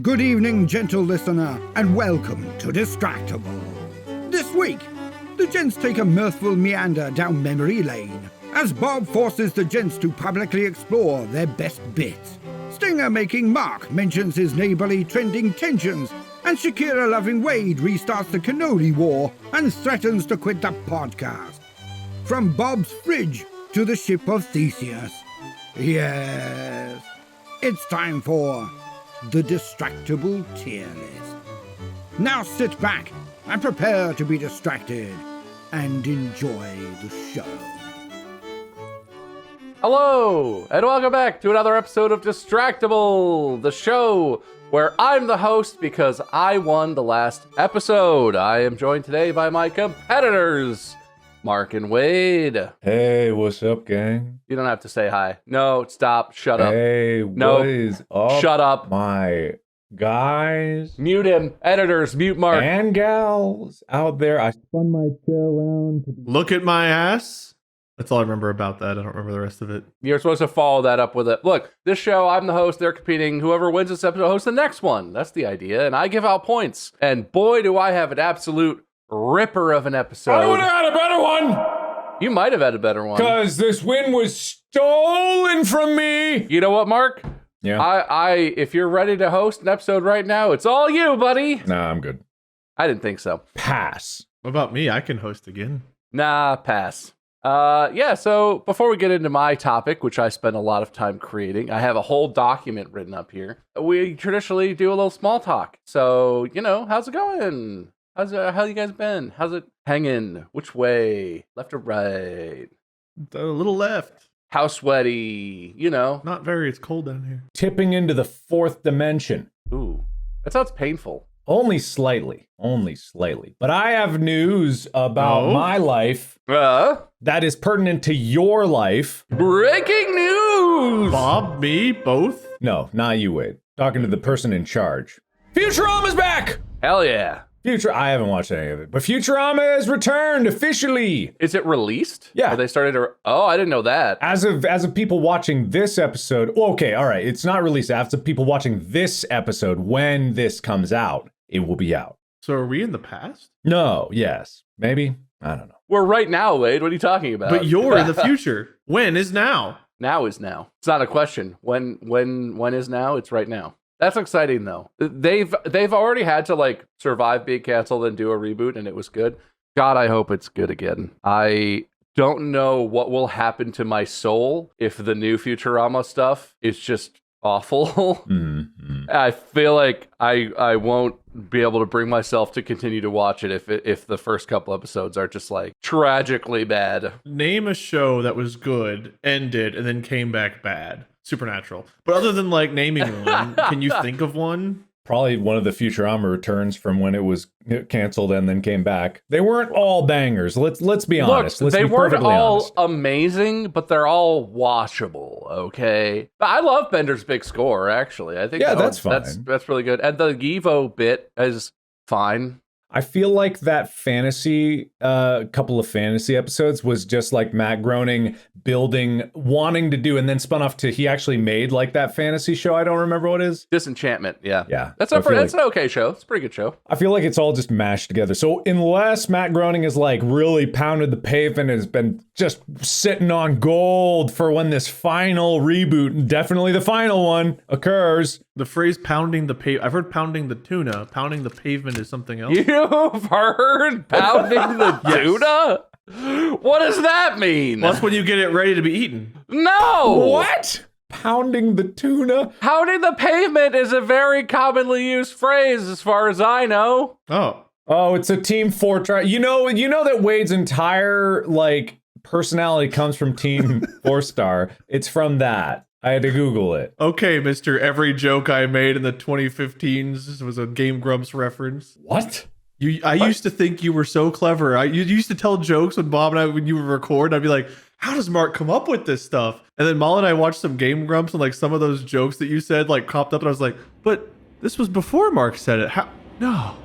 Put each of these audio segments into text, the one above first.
Good evening, gentle listener, and welcome to Distractible. This week, the gents take a mirthful meander down memory lane as Bob forces the gents to publicly explore their best bits. Stinger-making Mark mentions his neighborly trending tensions, and Shakira-loving Wade restarts the cannoli war and threatens to quit the podcast. From Bob's fridge to the ship of Theseus. Yes, it's time for the Distractible tier list. Now sit back and prepare to be distracted and enjoy the show. Hello, and welcome back to another episode of Distractible, the show where I'm the host because I won the last episode. I am joined today by my competitors, Mark and Wade. Hey, what's up, gang? You don't have to say hi. No, stop. Shut up. Hey, no, what is up? Shut up. My guys. Mute him. Editors, mute Mark. And gals out there. I spun my chair around. Look at my ass. That's all I remember about that. I don't remember the rest of it. You're supposed to follow that up with it. Look, this show, I'm the host. They're competing. Whoever wins this episode hosts the next one. That's the idea. And I give out points. And boy, do I have an absolute ripper of an episode. I would have had a better one. You might have had a better one. Because this win was stolen from me. You know what, Mark? Yeah. If you're ready to host an episode right now, it's all you, buddy. Nah, I'm good. I didn't think so. Pass. What about me? I can host again. Nah, pass. So before we get into my topic, which I spent a lot of time creating, I have a whole document written up here. We traditionally do a little small talk. So, how's it going? How you guys been? How's it hanging? Which way? Left or right? A little left. How sweaty? Not very. It's cold down here. Tipping into the fourth dimension. Ooh, that sounds painful. Only slightly. But I have news about my life that is pertinent to your life. Breaking news! Bob, me, both? No, not you, Wade. Talking to the person in charge. Futurama's back! Hell yeah. I haven't watched any of it, but Futurama has returned officially. Is it released? Yeah. Or they started to... Oh, I didn't know that. As of people watching this episode, okay, all right, it's not released. As of people watching this episode, when this comes out, it will be out. So are we in the past? No, yes, maybe, I don't know. We're right now, Wade. What are you talking about? But you're in the future. When is now? Now is now. It's not a question. When is now? It's right now. That's exciting though. They've already had to survive being canceled and do a reboot, and it was good. God, I hope it's good again. I don't know what will happen to my soul if the new Futurama stuff is just awful. Mm-hmm. I feel like I won't be able to bring myself to continue to watch it if the first couple episodes are just tragically bad. Name a show that was good, ended, and then came back bad. Supernatural. But other than naming one, can you think of one? Probably one of the Futurama returns from when it was canceled and then came back. They weren't all bangers. Let's be honest. Let's they be weren't perfectly all honest. amazing, but they're all watchable. Okay, I love Bender's Big Score. Actually, I think that's fine. That's really good, and the Evo bit is fine. I feel like that fantasy, couple of fantasy episodes was just Matt Groening building, wanting to do, and then spun off to, he actually made that fantasy show. I don't remember what it is. Disenchantment, yeah. Yeah. That's an okay show. It's a pretty good show. I feel like it's all just mashed together. So unless Matt Groening has really pounded the pavement and has been just sitting on gold for when this final reboot, definitely the final one, occurs. The phrase pounding the pavement, I've heard pounding the tuna. Pounding the pavement is something else. You've heard pounding the tuna? What does that mean? Well, that's when you get it ready to be eaten. No! What? Pounding the tuna? Pounding the pavement is a very commonly used phrase as far as I know. Oh, it's a Team Fortress. You know that Wade's entire personality comes from Team 4-Star. It's from that. I had to Google it. Okay, Mr. Every joke I made in the 2015s was a Game Grumps reference. What? I used to think you were so clever. You used to tell jokes when Bob and I, when you would record, I'd be like, how does Mark come up with this stuff? And then Molly and I watched some Game Grumps and some of those jokes that you said cropped up and I was like, but this was before Mark said it. How? No.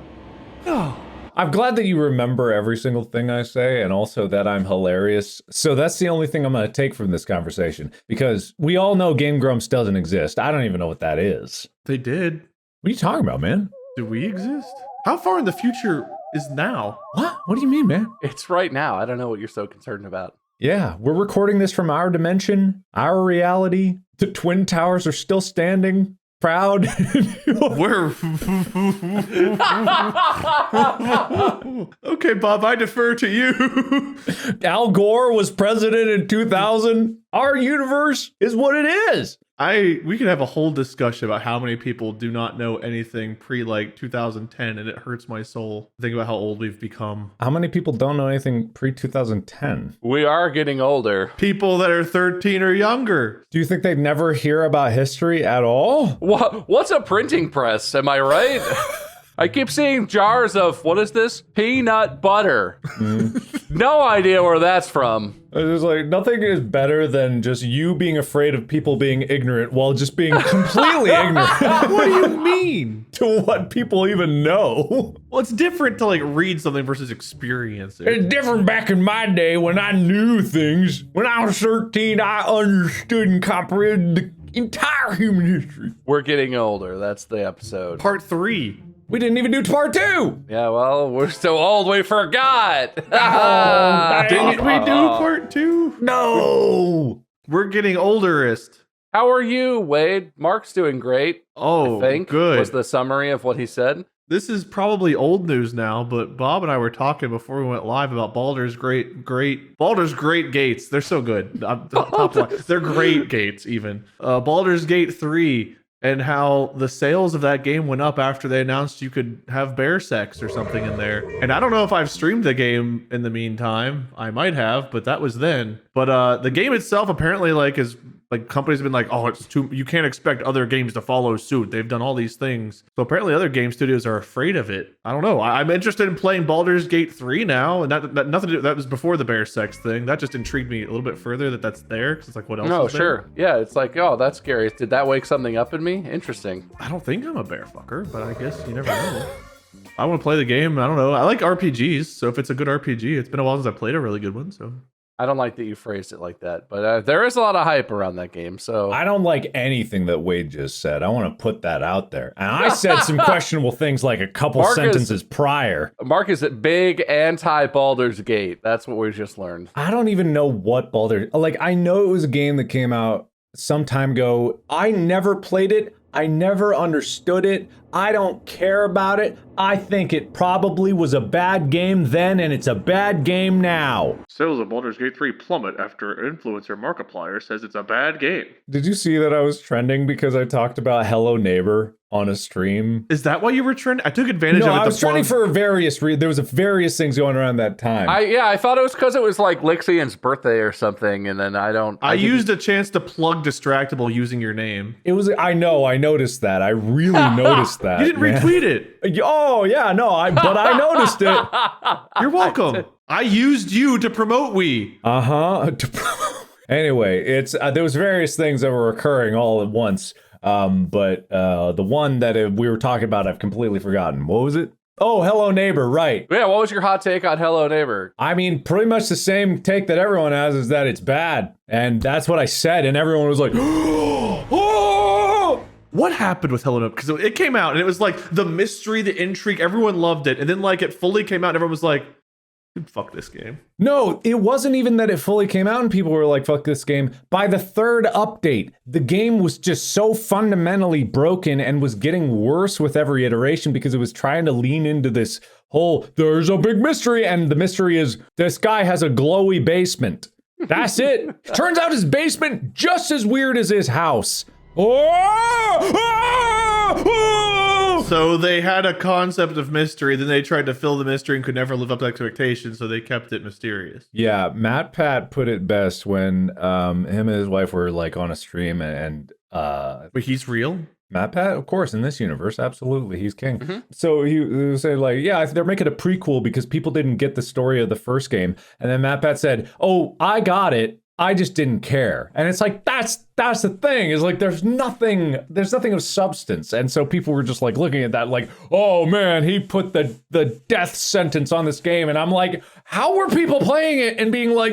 I'm glad that you remember every single thing I say and also that I'm hilarious. So that's the only thing I'm going to take from this conversation because we all know Game Grumps doesn't exist. I don't even know what that is. They did. What are you talking about, man? Do we exist? How far in the future is now? What? What do you mean, man? It's right now. I don't know what you're so concerned about. Yeah, we're recording this from our dimension, our reality. The Twin Towers are still standing, proud. We're okay, Bob. I defer to you. Al Gore was president in 2000. Our universe is what it is. We could have a whole discussion about how many people do not know anything pre like 2010, and it hurts my soul. Think about how old we've become. How many people don't know anything pre 2010? We are getting older. People that are 13 or younger. Do you think they'd never hear about history at all? What's a printing press? Am I right? I keep seeing jars of, what is this? Peanut butter. No idea where that's from. It's like, nothing is better than just you being afraid of people being ignorant while just being completely ignorant. What do you mean? To what people even know. Well, it's different to like read something versus experience it. It's different back in my day when I knew things. When I was 13, I understood and comprehended the entire human history. We're getting older. That's the episode. Part 3. We didn't even do part 2. Yeah, well, we're so old we forgot. Didn't we do part 2? No. We're getting olderist. How are you, Wade? Mark's doing great. Oh, I think good. was the summary of what he said. This is probably old news now, but Bob and I were talking before we went live about Baldur's Great Gates. They're so good. Top line. They're great gates, even. Baldur's Gate 3, and how the sales of that game went up after they announced you could have bear sex or something in there. And I don't know if I've streamed the game in the meantime. I might have, but that was then. But the game itself apparently is like companies have been like, oh, it's too, you can't expect other games to follow suit. They've done all these things. So apparently other game studios are afraid of it. I don't know. I'm interested in playing Baldur's Gate 3 now. And that nothing to do, that was before the bear sex thing. That just intrigued me a little bit further that's there. Cause it's like, what else No, is there? sure. Yeah, it's like, oh, that's scary. Did that wake something up in me? Interesting. I don't think I'm a bear fucker, but I guess you never know. I want to play the game. I don't know. I like RPGs. So if it's a good RPG, it's been a while since I played a really good one. So I don't like that you phrased it like that, but there is a lot of hype around that game. So I don't like anything that Wade just said. I want to put that out there. And I said some questionable things like a couple sentences prior. Mark is a big anti-Baldur's Gate. That's what we just learned. I don't even know what Baldur's... Like, I know it was a game that came out some time ago. I never played it. I never understood it. I don't care about it. I think it probably was a bad game then, and it's a bad game now. sales of Baldur's Gate 3 plummet after influencer Markiplier says it's a bad game. Did you see that I was trending because I talked about Hello Neighbor on a stream? Is that why you were trending? I took advantage of it. I was trending for various reasons. There was various things going around that time. I thought it was because it was like Lixian's birthday or something, and then I used a chance to plug Distractible using your name. It was, I noticed that. I really noticed that. You didn't retweet it. Oh, yeah, no, but I noticed it. You're welcome. I used you to promote Wii. Anyway, it's there was various things that were occurring all at once. But the one that we were talking about, I've completely forgotten. What was it? Oh, Hello Neighbor, right. Yeah, what was your hot take on Hello Neighbor? I mean, pretty much the same take that everyone has is that it's bad. And that's what I said, and everyone was like, oh! What happened with Hello Neighbor? Because it came out, and it was like the mystery, the intrigue, everyone loved it. And then like it fully came out, and everyone was like, fuck this game. No, it wasn't even that it fully came out and people were like, fuck this game. By the third update, the game was just so fundamentally broken and was getting worse with every iteration because it was trying to lean into this whole, there's a big mystery, and the mystery is this guy has a glowy basement. That's it. Turns out his basement just as weird as his house. So they had a concept of mystery, then they tried to fill the mystery and could never live up to expectations, so they kept it mysterious. Yeah, Matt Pat put it best when him and his wife were like on a stream and Wait, he's real? Matt Pat, of course, in this universe, absolutely, he's king. Mm-hmm. So he was saying like, yeah, they're making a prequel because people didn't get the story of the first game. And then Matt Pat said, oh, I got it. I just didn't care. And it's like, that's the thing, is like, there's nothing of substance. And so people were just like looking at that like, oh man, he put the death sentence on this game. And I'm like, how were people playing it and being like,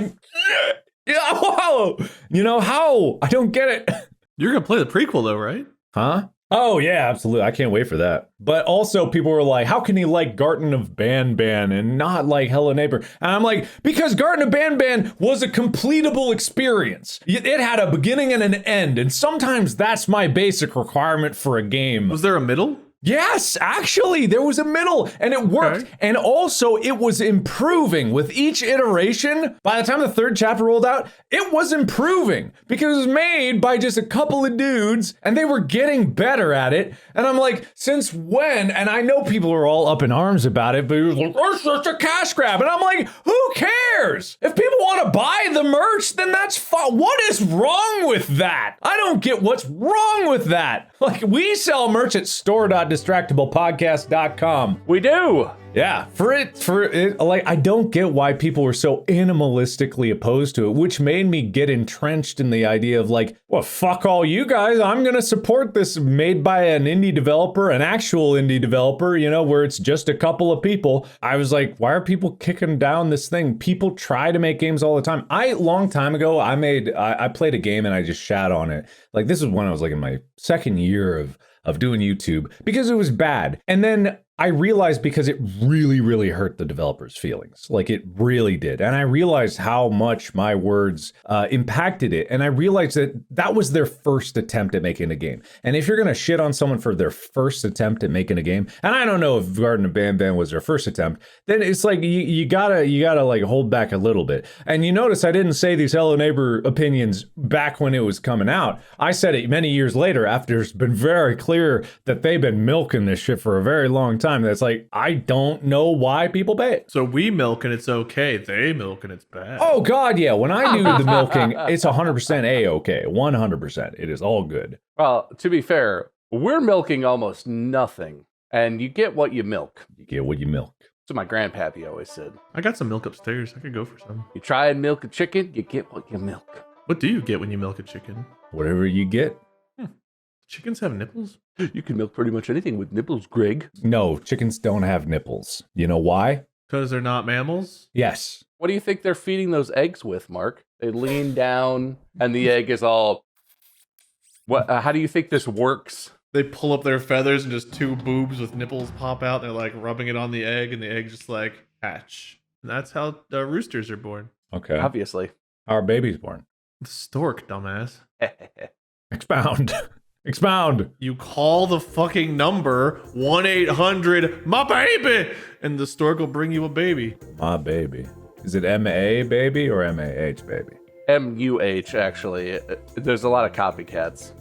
yeah, wow, you know, how? I don't get it. You're gonna play the prequel though, right? Huh? Oh yeah, absolutely. I can't wait for that. But also people were like, how can he like Garten of Banban and not like Hello Neighbor? And I'm like, because Garten of Banban was a completable experience. It had a beginning and an end. And sometimes that's my basic requirement for a game. Was there a middle? Yes, actually, there was a middle and it worked. Okay. And also, it was improving with each iteration. By the time the third chapter rolled out, it was improving because it was made by just a couple of dudes and they were getting better at it. And I'm like, since when? And I know people are all up in arms about it, but it was like, it's just a cash grab. And I'm like, who cares? If people want to buy the merch, then that's fine. What is wrong with that? I don't get what's wrong with that. Like, we sell merch at store.distractablepodcast.com. We do. Yeah, for it, like, I don't get why people were so animalistically opposed to it, which made me get entrenched in the idea of like, well, fuck all you guys. I'm going to support this made by an indie developer, an actual indie developer, you know, where it's just a couple of people. I was like, why are people kicking down this thing? People try to make games all the time. Long time ago, I played a game and I just shat on it. Like, this is when I was like in my second year of doing YouTube because it was bad. And then I realized because it really, really hurt the developers' feelings. Like it really did. And I realized how much my words impacted it. And I realized that that was their first attempt at making a game. And if you're going to shit on someone for their first attempt at making a game, and I don't know if Garden of Banban was their first attempt, then it's like you gotta like hold back a little bit. And you notice I didn't say these Hello Neighbor opinions back when it was coming out. I said it many years later after it's been very clear that they've been milking this shit for a very long time. That's like, I don't know why people pay it. So we milk and it's okay. They milk and it's bad. Oh God, yeah. When I do the milking, it's 100% A-okay. 100%. It is all good. Well, to be fair, we're milking almost nothing, and you get what you milk. You get what you milk. That's what my grandpappy always said. I got some milk upstairs. I could go for some. You try and milk a chicken, you get what you milk. What do you get when you milk a chicken? Whatever you get. Chickens have nipples? You can milk pretty much anything with nipples, Greg. No, chickens don't have nipples. You know why? Because they're not mammals? Yes. What do you think they're feeding those eggs with, Mark? They lean down, and the egg is all... What? How do you think this works? They pull up their feathers and just two boobs with nipples pop out. They're like rubbing it on the egg, and the egg just like hatch. And that's how the roosters are born. Okay. Obviously. How are babies born? The stork, dumbass. Expound. Expound. You call the fucking number 1-800-MY-BABY, and the stork will bring you a baby. My baby. Is it M-A baby or M-A-H baby? M-U-H, actually. There's a lot of copycats.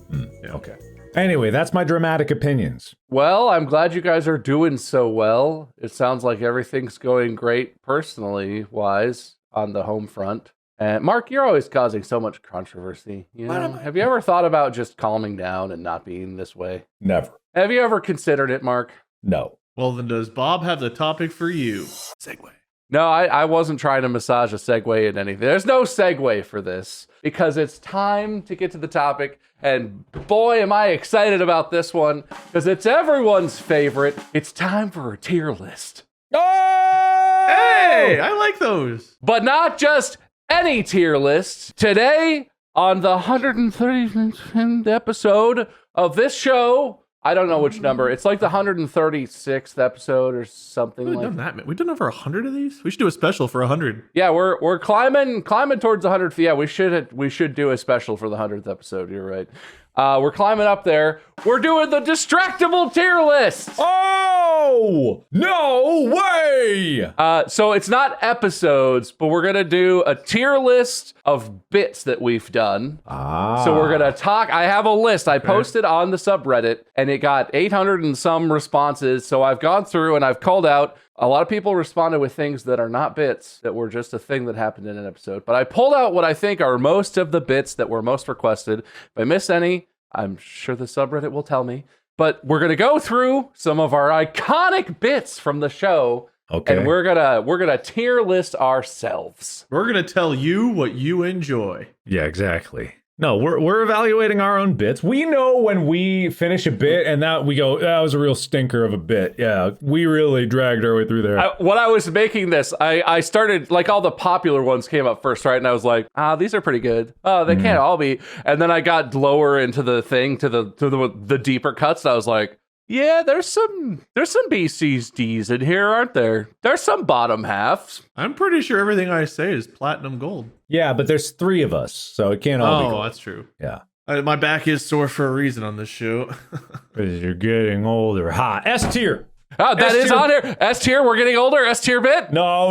Yeah. Okay. Anyway, that's my dramatic opinions. Well, I'm glad you guys are doing so well. It sounds like everything's going great personally wise on the home front. And Mark, you're always causing so much controversy. You know? Have you ever thought about just calming down and not being this way? Never. Have you ever considered it, Mark? No. Well, then does Bob have the topic for you? Segue. No, I wasn't trying to massage a segue in anything. There's no segue for this because it's time to get to the topic. And boy, am I excited about this one because it's everyone's favorite. It's time for a tier list. Oh! Hey, I like those. But not just any tier list. Today, on the 135th episode of this show, I don't know which number. It's like the 136th episode or something We've like done that. We've done over 100 of these. We should do a special for 100. Yeah, we're climbing towards the 100th. Yeah, we should do a special for the 100th episode. You're right. We're climbing up there. We're doing the Distractible tier list. Oh, no way. So it's not episodes, but we're gonna do a tier list of bits that we've done. So we're gonna talk. I have a list. I posted on the subreddit, and it got 800 and some responses. So I've gone through and I've called out. A lot of people responded with things that are not bits, that were just a thing that happened in an episode. But I pulled out what I think are most of the bits that were most requested. If I miss any, I'm sure the subreddit will tell me. But we're gonna go through some of our iconic bits from the show. Okay. And we're gonna tier list ourselves. We're going to tell you what you enjoy. Yeah, exactly. No, we're evaluating our own bits. We know when we finish a bit and that we go, that was a real stinker of a bit. Yeah, we really dragged our way through there. When I was making this, I started, like, all the popular ones came up first, right? And I was like, these are pretty good. Oh, they can't all be. And then I got lower into the thing, to the deeper cuts. And I was like, yeah, there's some BC's D's in here, aren't there? There's some bottom halves. I'm pretty sure everything I say is platinum gold. Yeah, but there's 3 of us, so it can't all be gold. That's true. Yeah. My back is sore for a reason on this show. Because you're getting older. Ha! S tier! Oh, that is on here. S tier, we're getting older. S tier bit. No.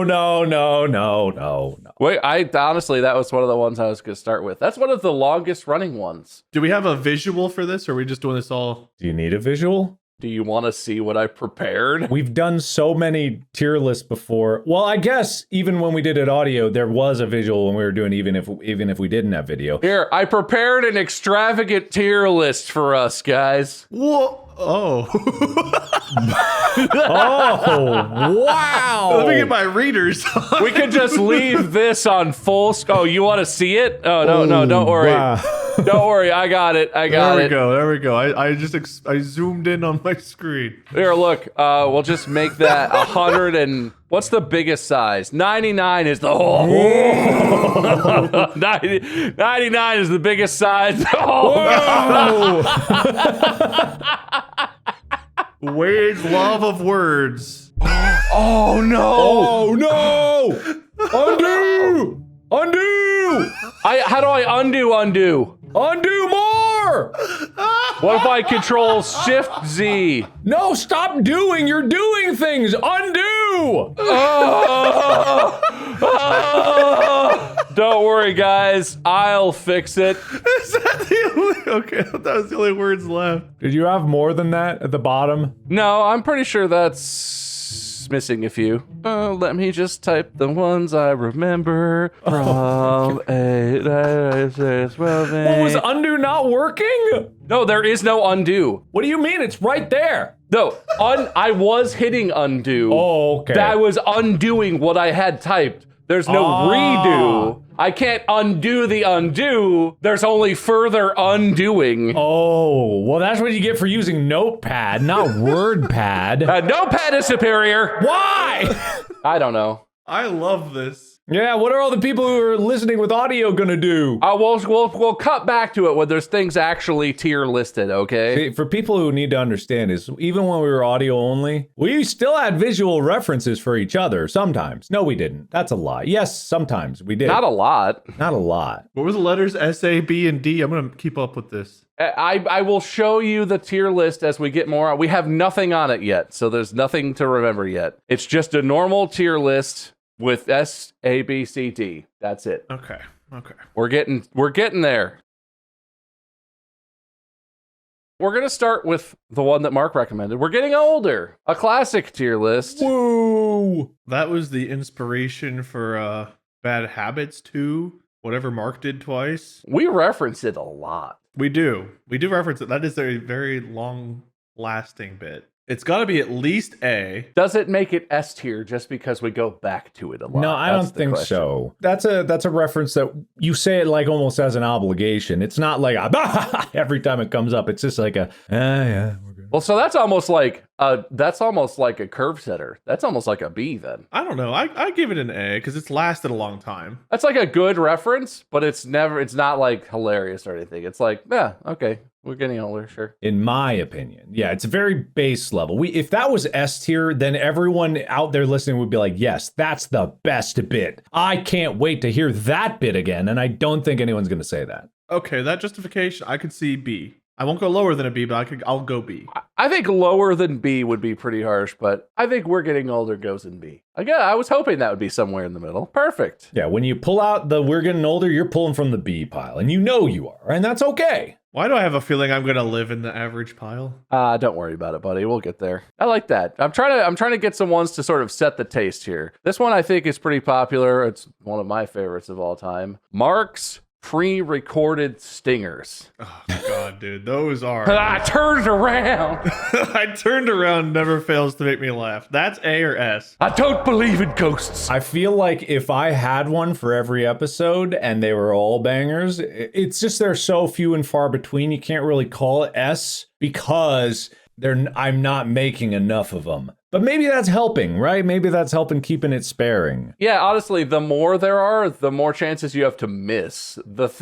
Wait, honestly, that was one of the ones I was going to start with. That's one of the longest running ones. Do we have a visual for this, or are we just doing this all? Do you need a visual? Do you want to see what I prepared? We've done so many tier lists before. Well, I guess even when we did it audio, there was a visual when we were doing even if we didn't have video. Here, I prepared an extravagant tier list for us, guys. Whoa! Oh. Oh, wow. Let me get my readers. We could just leave this on full screen. Oh, you want to see it? Oh, no, don't worry. Wow. Don't worry, I got it. There we go. I zoomed in on my screen. Here, look. We'll just make that 100 and... What's the biggest size? 99 is the whole... 99 is the biggest size. Wade's love of words. Oh, no. Oh, no. Undo. How do I undo? Undo more! What if I control Shift Z? No, stop doing! You're doing things! Undo! Don't worry, guys. I'll fix it. Is that the only... Okay, that was the only words left. Did you have more than that at the bottom? No, I'm pretty sure that's missing a few. Let me just type the ones I remember from 8, 6, 12, 8. What, was undo not working? No, there is no undo. What do you mean? It's right there. No, I was hitting undo. Oh, okay. That was undoing what I had typed. There's no redo. I can't undo the undo. There's only further undoing. Oh, well, that's what you get for using Notepad, not WordPad. Notepad is superior. Why? I don't know. I love this. Yeah, what are all the people who are listening with audio gonna do? We'll cut back to it when there's things actually tier listed, okay? See, for people who need to understand is, even when we were audio only, we still had visual references for each other sometimes. No, we didn't. That's a lie. Yes, sometimes we did. Not a lot. Not a lot. What were the letters S, A, B, and D? I'm going to keep up with this. I will show you the tier list as we get more. We have nothing on it yet, so there's nothing to remember yet. It's just a normal tier list with S, A, B, C, D. That's it. Okay. We're getting there. We're going to start with the one that Mark recommended. We're getting older. A classic tier list. Woo! That was the inspiration for Bad Habits 2, whatever Mark did twice. We reference it a lot. We do reference it. That is a very long-lasting bit. It's got to be at least A. Does it make it S tier just because we go back to it a lot? No, I don't think so. That's a reference that you say it like almost as an obligation. It's not like every time it comes up. It's just like yeah, we're good. Well, so that's almost like a curve setter. That's almost like a B then. I don't know. I give it an A because it's lasted a long time. That's like a good reference, but it's not like hilarious or anything. It's like, yeah, okay. We're getting older, sure. In my opinion. Yeah, it's a very base level. If that was S tier, then everyone out there listening would be like, yes, that's the best bit. I can't wait to hear that bit again. And I don't think anyone's going to say that. Okay, that justification, I could see B. I won't go lower than a B, but I'll go B. I think lower than B would be pretty harsh, but I think We're Getting Older goes in B. Again, I was hoping that would be somewhere in the middle. Perfect. Yeah, when you pull out the We're Getting Older, you're pulling from the B pile, and you know you are, and that's okay. Why do I have a feeling I'm going to live in the average pile? Don't worry about it, buddy. We'll get there. I like that. I'm trying to get some ones to sort of set the taste here. This one I think is pretty popular. It's one of my favorites of all time. Mark's pre-recorded stingers. Oh god, dude, those are. I turned around. I turned around never fails to make me laugh. That's A or S. I don't believe in ghosts. I feel like if I had one for every episode and they were all bangers, it's just they're so few and far between. You can't really call it S because I'm not making enough of them. But maybe that's helping, right? Maybe that's helping keeping it sparing. Yeah, honestly, the more there are, the more chances you have to miss.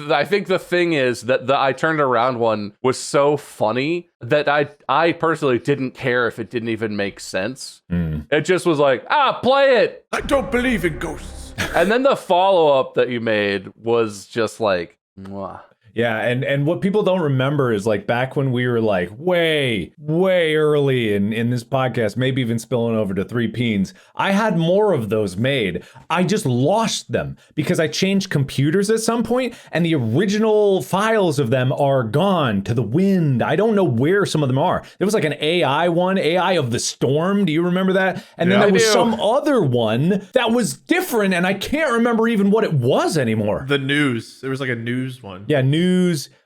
I think the thing is that the I turned around one was so funny that I personally didn't care if it didn't even make sense. It just was like, play it. I don't believe in ghosts. And then the follow-up that you made was just like, mwah. Yeah, and what people don't remember is like back when we were like way early in this podcast, maybe even spilling over to Three Peens, I had more of those made. I just lost them because I changed computers at some point and the original files of them are gone to the wind. I don't know where some of them are. There was like an AI one, AI of the Storm. Do you remember that? And then there was some other one that was different and I can't remember even what it was anymore. The news. There was like a news one. Yeah, news.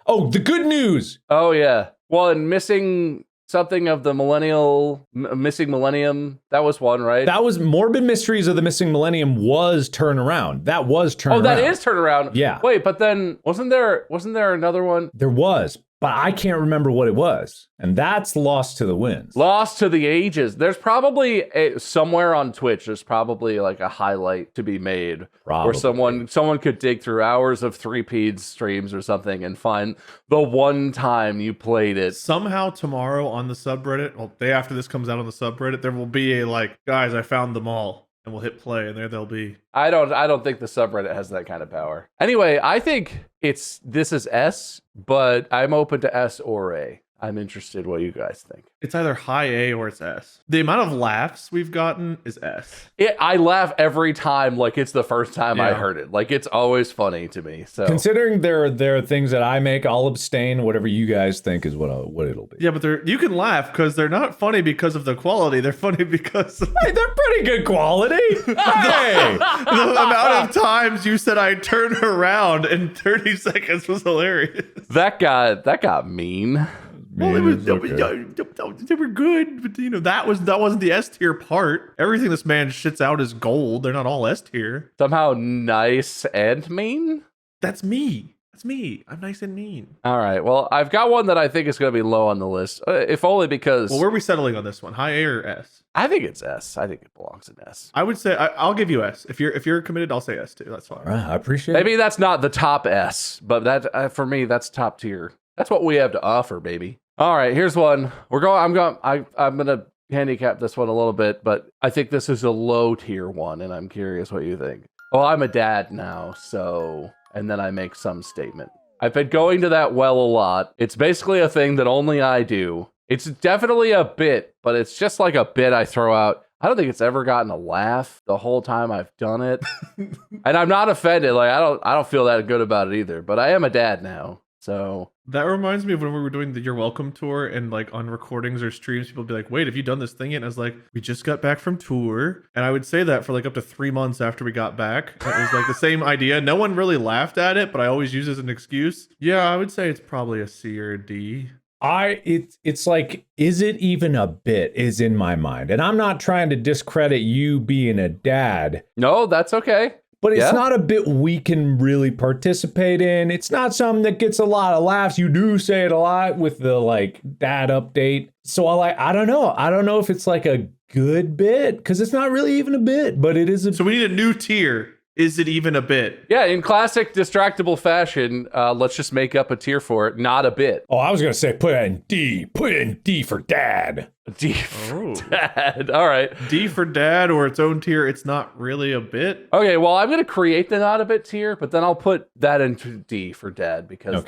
Oh, the good news. Oh, yeah. Well, and missing something of the missing millennium. That was one, right? That was Morbid Mysteries of the Missing Millennium was Turnaround. That was Turnaround. Oh, that is Turnaround. Yeah. Wait, but then wasn't there another one? There was, but I can't remember what it was. And that's Lost to the Winds. Lost to the Ages. There's probably somewhere on Twitch, there's probably like a highlight to be made where someone could dig through hours of 3P's streams or something and find the one time you played it. Somehow tomorrow on the subreddit, well, day after this comes out on the subreddit, there will be a like, guys, I found them all. And we'll hit play, and there they'll be. I don't think the subreddit has that kind of power. Anyway, I think this is S, but I'm open to S or A. I'm interested what you guys think. It's either high A or it's S. The amount of laughs we've gotten is S. I laugh every time like it's the first time I heard it. Like it's always funny to me. So considering there are things that I make, I'll abstain. Whatever you guys think is what it'll be. Yeah, but you can laugh because they're not funny because of the quality. They're funny because hey, they're pretty good quality. Hey, the amount of times you said I turned around in 30 seconds was hilarious. That got mean. Well, they were good, but that wasn't the S tier part. Everything this man shits out is gold. They're not all S tier. Somehow nice and mean? That's me. That's me. I'm nice and mean. All right. Well, I've got one that I think is going to be low on the list, if only because. Well, where are we settling on this one? High A or S? I think it's S. I think it belongs in S. I would say I'll give you S. If you're committed, I'll say S too. That's fine. I appreciate it. Maybe that's not the top S, but that for me that's top tier. That's what we have to offer, baby. All right, here's one. I'm gonna handicap this one a little bit, but I think this is a low tier one, and I'm curious what you think. Well, I'm a dad now, so and then I make some statement. I've been going to that well a lot. It's basically a thing that only I do. It's definitely a bit, but it's just like a bit I throw out. I don't think it's ever gotten a laugh the whole time I've done it. And I'm not offended. Like I don't feel that good about it either, but I am a dad now. So that reminds me of when we were doing the You're Welcome tour and like on recordings or streams, people would be like, wait, have you done this thing yet? And I was like, we just got back from tour. And I would say that for like up to 3 months after we got back. It was like the same idea. No one really laughed at it, but I always use it as an excuse. Yeah, I would say it's probably a C or a D. It's like, is it even a bit is in my mind. And I'm not trying to discredit you being a dad. No, that's okay. But it's not a bit we can really participate in. It's not something that gets a lot of laughs. You do say it a lot with the like dad update. So I don't know. I don't know if it's like a good bit because it's not really even a bit, but it is. So we need a new tier. Is it even a bit? Yeah, in classic Distractible fashion, let's just make up a tier for it. Not a bit. Oh, I was going to say put it in D. Put it in D for dad. D for dad. All right. D for dad or its own tier. It's not really a bit. Okay, well, I'm going to create the not a bit tier, but then I'll put that into D for dad because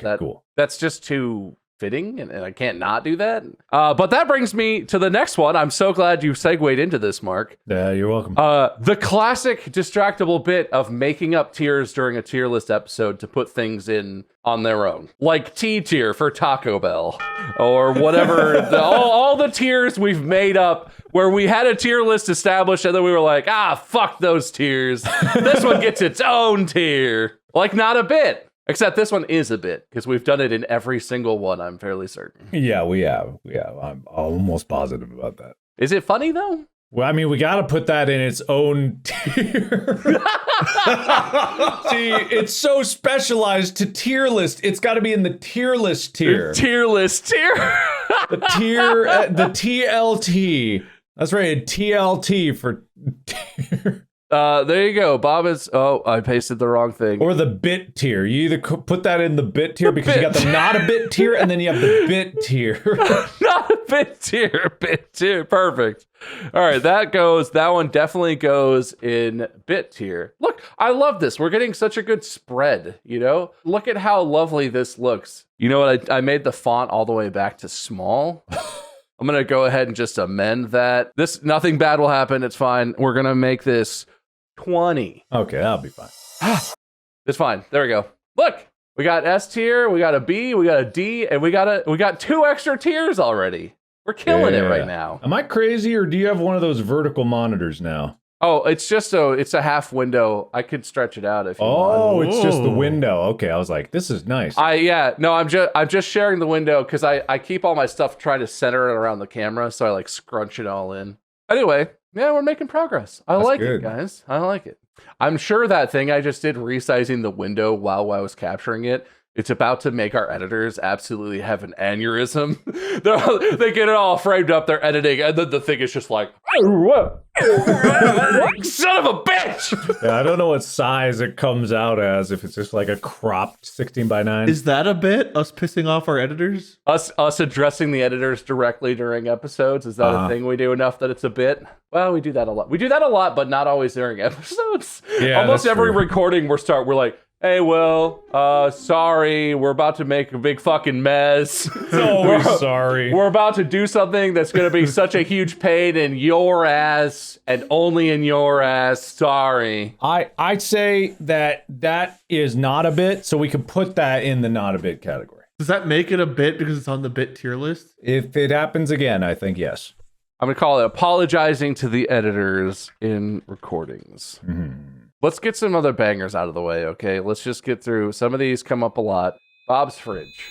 that's just too fitting and I can't not do that. But that brings me to the next one. I'm so glad you segued into this, Mark. You're welcome. The classic Distractible bit of making up tiers during a tier list episode to put things in on their own. Like T tier for Taco Bell or whatever. all the tiers we've made up where we had a tier list established and then we were like, fuck those tiers. This one gets its own tier. Like not a bit. Except this one is a bit, because we've done it in every single one, I'm fairly certain. Yeah, we have. I'm almost positive about that. Is it funny, though? Well, I mean, we got to put that in its own tier. See, it's so specialized to tier list. It's got to be in the tier list tier. Tier list tier. The tier, the TLT. That's right, TLT for tier. There you go. Bob is. Oh, I pasted the wrong thing. Or the bit tier. You either put that in the bit tier because you got the not a bit tier, and then you have the bit tier. Not a bit tier. Bit tier. Perfect. All right, that one definitely goes in bit tier. Look, I love this. We're getting such a good spread, you know? Look at how lovely this looks. You know what? I made the font all the way back to small. I'm going to go ahead and just amend that. Nothing bad will happen. It's fine. We're going to make this 20. Okay, that'll be fine. It's fine. There we go. Look, we got S tier, we got a B, we got a D, and we got 2 extra tiers already. We're killing it right now. Am I crazy, or do you have one of those vertical monitors now? Oh, it's a half window. I could stretch it out if you want. Oh, it's just the window. Okay, I was like, this is nice. I'm just sharing the window because I keep all my stuff trying to center it around the camera, so I like scrunch it all in. Anyway, yeah, we're making progress. I like it, guys. I like it. I'm sure that thing I just did resizing the window while I was capturing it, it's about to make our editors absolutely have an aneurysm. They get it all framed up, they're editing, and then the thing is just like, son of a bitch! Yeah, I don't know what size it comes out as, if it's just like a cropped 16:9. Is that a bit? Us pissing off our editors? Us addressing the editors directly during episodes? Is that a thing we do enough that it's a bit? Well, we do that a lot. We do that a lot, but not always during episodes. Yeah, almost every true. recording we're like, hey, Will, sorry, we're about to make a big fucking mess. Always sorry. We're about to do something that's going to be such a huge pain in your ass and only in your ass. Sorry. I'd say that is not a bit, so we could put that in the not a bit category. Does that make it a bit because it's on the bit tier list? If it happens again, I think yes. I'm going to call it apologizing to the editors in recordings. Mm-hmm. Let's get some other bangers out of the way, okay? Let's just get through. Some of these come up a lot. Bob's Fridge.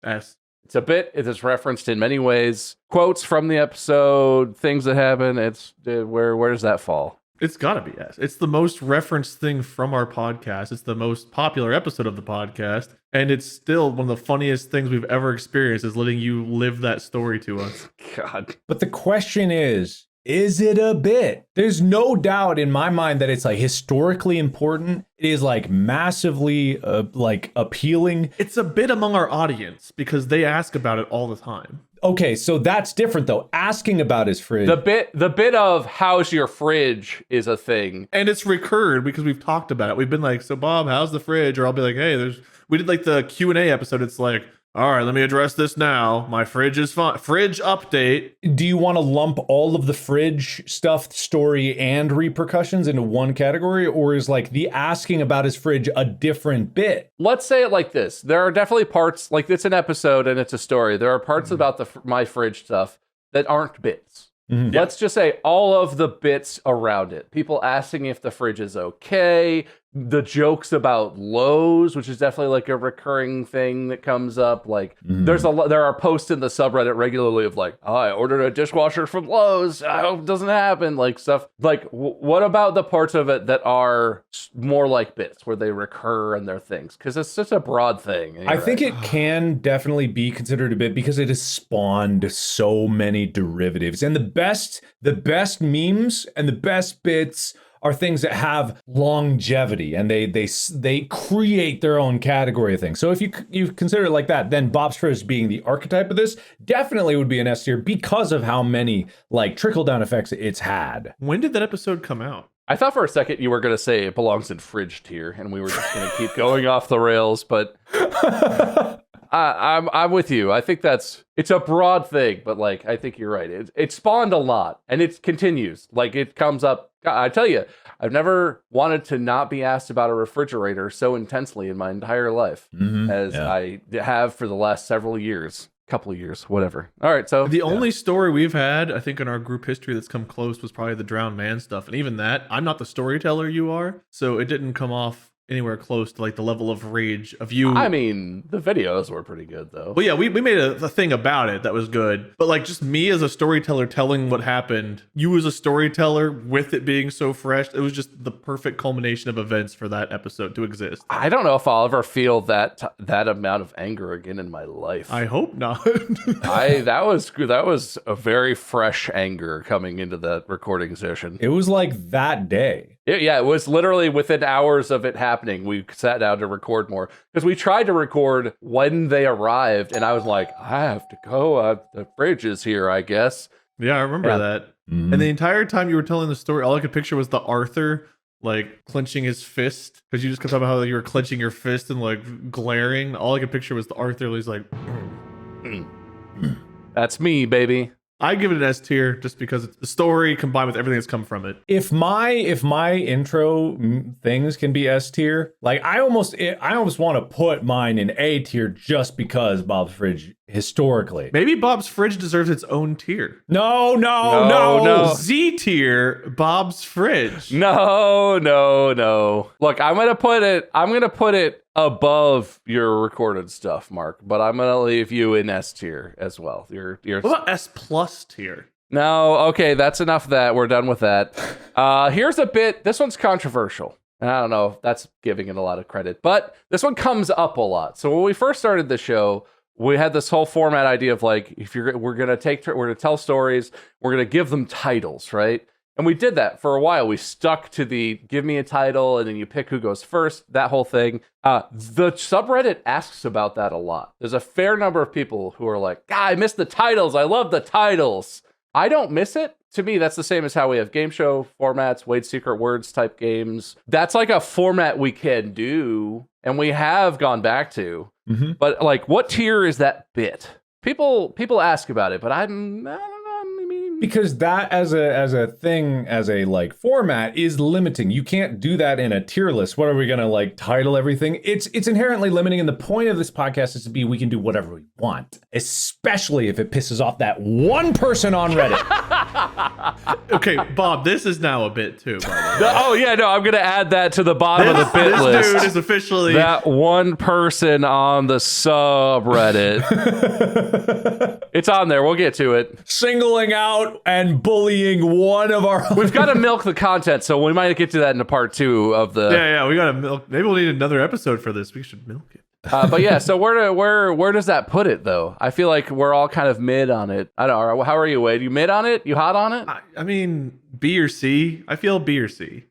S. It's a bit. It is referenced in many ways. Quotes from the episode, things that happen. It's where does that fall? It's gotta be S. It's the most referenced thing from our podcast. It's the most popular episode of the podcast. And it's still one of the funniest things we've ever experienced is letting you live that story to us. God. But the question is it a bit? There's no doubt in my mind that it's like historically important. It is like massively like appealing. It's a bit among our audience because they ask about it all the time. Okay, so that's different though. Asking about his fridge. The bit of how's your fridge is a thing. And it's recurred because we've talked about it. We've been like, so Bob, how's the fridge? Or I'll be like, hey, we did like the Q&A episode. It's like, all right, let me address this now. My fridge is fine. Fridge update. Do you want to lump all of the fridge stuff, story, and repercussions into one category? Or is like the asking about his fridge a different bit? Let's say it like this. There are definitely parts, like it's an episode and it's a story. There are parts about my fridge stuff that aren't bits. Mm-hmm. Let's just say all of the bits around it. People asking if the fridge is okay. The jokes about Lowe's, which is definitely like a recurring thing that comes up. Like there are posts in the subreddit regularly of like, oh, I ordered a dishwasher from Lowe's. I hope it doesn't happen. Like stuff like what about the parts of it that are more like bits where they recur and they're things? Because it's such a broad thing. I think it can definitely be considered a bit because it has spawned so many derivatives. And the best memes and the best bits are things that have longevity and they create their own category of things. So if you consider it like that, then Bob's Fridge being the archetype of this definitely would be an S tier because of how many like trickle down effects it's had. When did that episode come out? I thought for a second you were going to say it belongs in fridge tier and we were just going to keep going off the rails, but I'm with you. I think it's a broad thing, but like I think you're right. It spawned a lot and it continues. Like it comes up. I tell you, I've never wanted to not be asked about a refrigerator so intensely in my entire life as I have for the last several years. Couple of years, whatever. All right, so the only story we've had, I think, in our group history that's come close was probably the drowned man stuff, and even that, I'm not the storyteller, you are, so it didn't come off anywhere close to like the level of rage of you. I mean, the videos were pretty good though. Well, yeah, we made a thing about it that was good. But like just me as a storyteller telling what happened, you as a storyteller with it being so fresh, it was just the perfect culmination of events for that episode to exist. I don't know if I'll ever feel that amount of anger again in my life. I hope not. That was a very fresh anger coming into that recording session. It was like that day. Yeah, it was literally within hours of it happening. We sat down to record more because we tried to record when they arrived, and I was like, I have to go. The fridge is here, I guess. Yeah, I remember that. Mhm. And the entire time you were telling the story, all I could picture was the Arthur like clenching his fist because you just kept talking about how you were clenching your fist and like glaring. All I could picture was the Arthur. He's like, That's me, baby. I give it an S tier just because it's the story combined with everything that's come from it. If my intro things can be S tier, like I almost want to put mine in A tier just because Bob's Fridge historically. Maybe Bob's Fridge deserves its own tier. No. Z tier, Bob's Fridge. No. Look, I'm gonna put it above your recorded stuff, Mark, but I'm gonna leave you in S tier as well. Your What about S plus tier? No, okay, that's enough of that. We're done with that. Here's a bit. This one's controversial. And I don't know if that's giving it a lot of credit, but this one comes up a lot. So when we first started the show, we had this whole format idea of like, we're gonna tell stories, we're gonna give them titles, right? And we did that for a while. We stuck to the give me a title and then you pick who goes first, that whole thing. The subreddit asks about that a lot. There's a fair number of people who are like, I miss the titles. I love the titles. I don't miss it. To me, that's the same as how we have game show formats, Wade's Secret Words type games. That's like a format we can do and we have gone back to. Mm-hmm. But like, what tier is that bit? People ask about it, but I don't know. Because that as a thing, as a like format is limiting. You can't do that in a tier list. What are we gonna like title everything? It's inherently limiting, and the point of this podcast is to be we can do whatever we want, especially if it pisses off that one person on Reddit. Okay, Bob, this is now a bit too, by the way. Oh yeah, no, I'm gonna add that to the bottom of the bit This list. dude is officially That one person on the subreddit. It's on there. We'll get to it. Singling out and bullying one of our. We've got to milk the content, so we might get to that in a part 2 of the. Yeah, we gotta milk. Maybe we'll need another episode for this. We should milk it. But yeah, so where does that put it though? I feel like we're all kind of mid on it. I don't know. How are you, Wade? You mid on it? You hot on it? I mean, B or C. I feel B or C.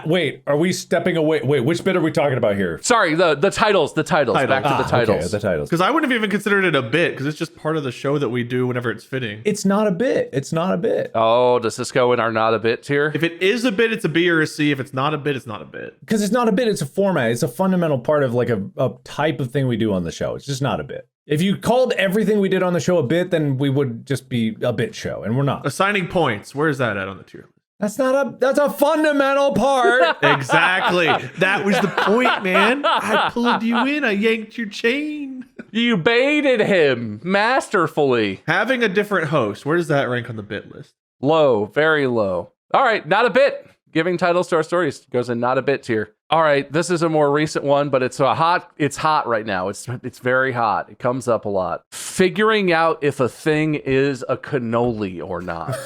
Wait, are we stepping away? Wait, which bit are we talking about here? Sorry, the titles. Back to the titles. Okay, the titles. Because I wouldn't have even considered it a bit, because it's just part of the show that we do whenever it's fitting. It's not a bit. It's not a bit. Oh, does this go in our not a bit tier? If it is a bit, it's a B or a C. If it's not a bit, it's not a bit. Because it's not a bit, it's a format. It's a fundamental part of like a type of thing we do on the show. It's just not a bit. If you called everything we did on the show a bit, then we would just be a bit show, and we're not. Assigning points. Where is that at on the tier? That's a fundamental part. Exactly. That was the point, man. I pulled you in. I yanked your chain. You baited him masterfully. Having a different host. Where does that rank on the bit list? Low, very low. All right, not a bit. Giving titles to our stories goes in not a bit tier. All right, this is a more recent one, but it's hot right now. It's very hot. It comes up a lot. Figuring out if a thing is a cannoli or not.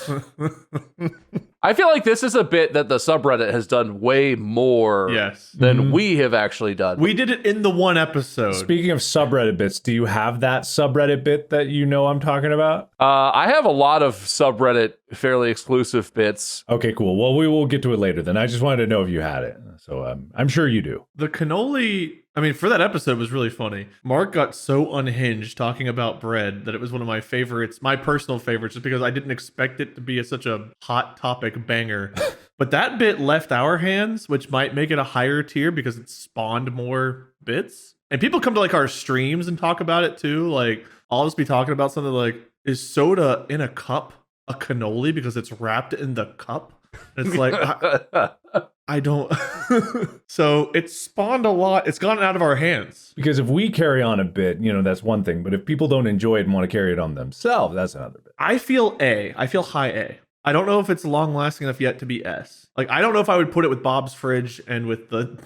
I feel like this is a bit that the subreddit has done way more than we have actually done. We did it in the one episode. Speaking of subreddit bits, do you have that subreddit bit that you know I'm talking about? I have a lot of subreddit fairly exclusive bits. Okay, cool. Well, we will get to it later then. I just wanted to know if you had it. So I'm sure you do. The cannoli, I mean, for that episode was really funny. Mark got so unhinged talking about bread that it was one of my favorites, my personal favorites, just because I didn't expect it to be such a hot topic banger. But that bit left our hands, which might make it a higher tier because it spawned more bits. And people come to like our streams and talk about it too. Like I'll just be talking about something like, is soda in a cup a cannoli because it's wrapped in the cup? And it's like, I don't. So it's spawned a lot. It's gotten out of our hands. Because if we carry on a bit, that's one thing. But if people don't enjoy it and want to carry it on themselves, that's another bit. I feel A. I feel high A. I don't know if it's long lasting enough yet to be S. Like, I don't know if I would put it with Bob's Fridge and with the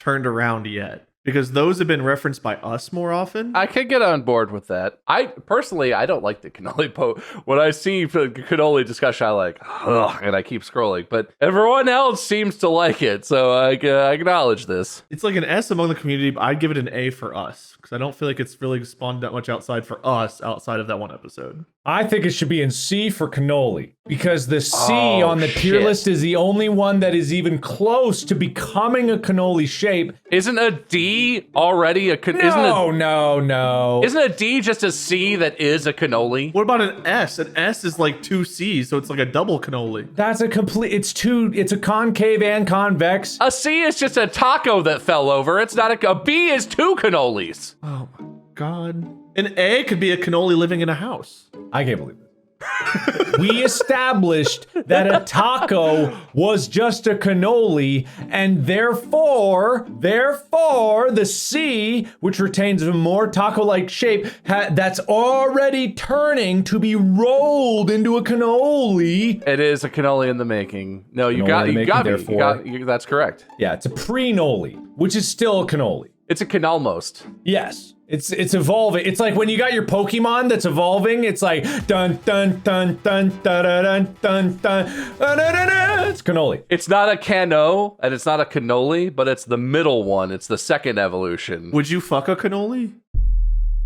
turned around yet. Because those have been referenced by us more often. I could get on board with that. I personally, I don't like the cannoli When I see the cannoli discussion, I like, ugh, and I keep scrolling. But everyone else seems to like it, so I acknowledge this. It's like an S among the community, but I'd give it an A for us. Because I don't feel like it's really spawned that much outside for us outside of that one episode. I think it should be in C for cannoli. Because the C on the tier list is the only one that is even close to becoming a cannoli shape. Isn't a D already a cannoli? No. Isn't a D just a C that is a cannoli? What about an S? An S is like 2 C's, so it's like a double cannoli. That's a complete, it's a concave and convex. A C is just a taco that fell over. It's not a B is 2 cannolis. Oh my God. An A could be a cannoli living in a house. I can't believe it. We established that a taco was just a cannoli, and therefore, the C, which retains a more taco-like shape, that's already turning to be rolled into a cannoli. It is a cannoli in the making. No, you got me. That's correct. Yeah, it's a pre-noli, which is still a cannoli. It's a canalmost. Yes. It's evolving. It's like when you got your Pokemon that's evolving, it's like dun dun dun dun dun dun dun dun dun dun. It's cannoli. It's not a cano and it's not a cannoli, but it's the middle one. It's the second evolution. Would you fuck a cannoli?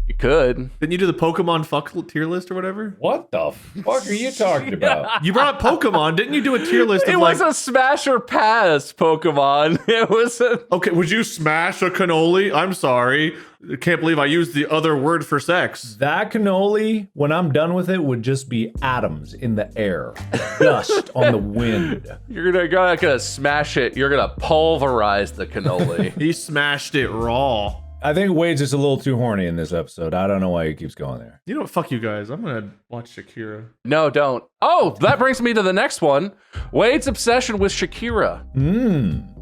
You could. Didn't you do the Pokemon fuck tier list or whatever? What the fuck are you talking about? You brought up Pokemon. Didn't you do a tier list of It was a smash or pass Pokemon. It was a... Okay, would you smash a cannoli? I'm sorry. I can't believe I used the other word for sex. That cannoli, when I'm done with it, would just be atoms in the air. Dust on the wind. You're not gonna smash it. You're gonna pulverize the cannoli. He smashed it raw. I think Wade's just a little too horny in this episode. I don't know why he keeps going there. You know what? Fuck you guys. I'm gonna watch Shakira. No, don't. Oh, that brings me to the next one. Wade's obsession with Shakira.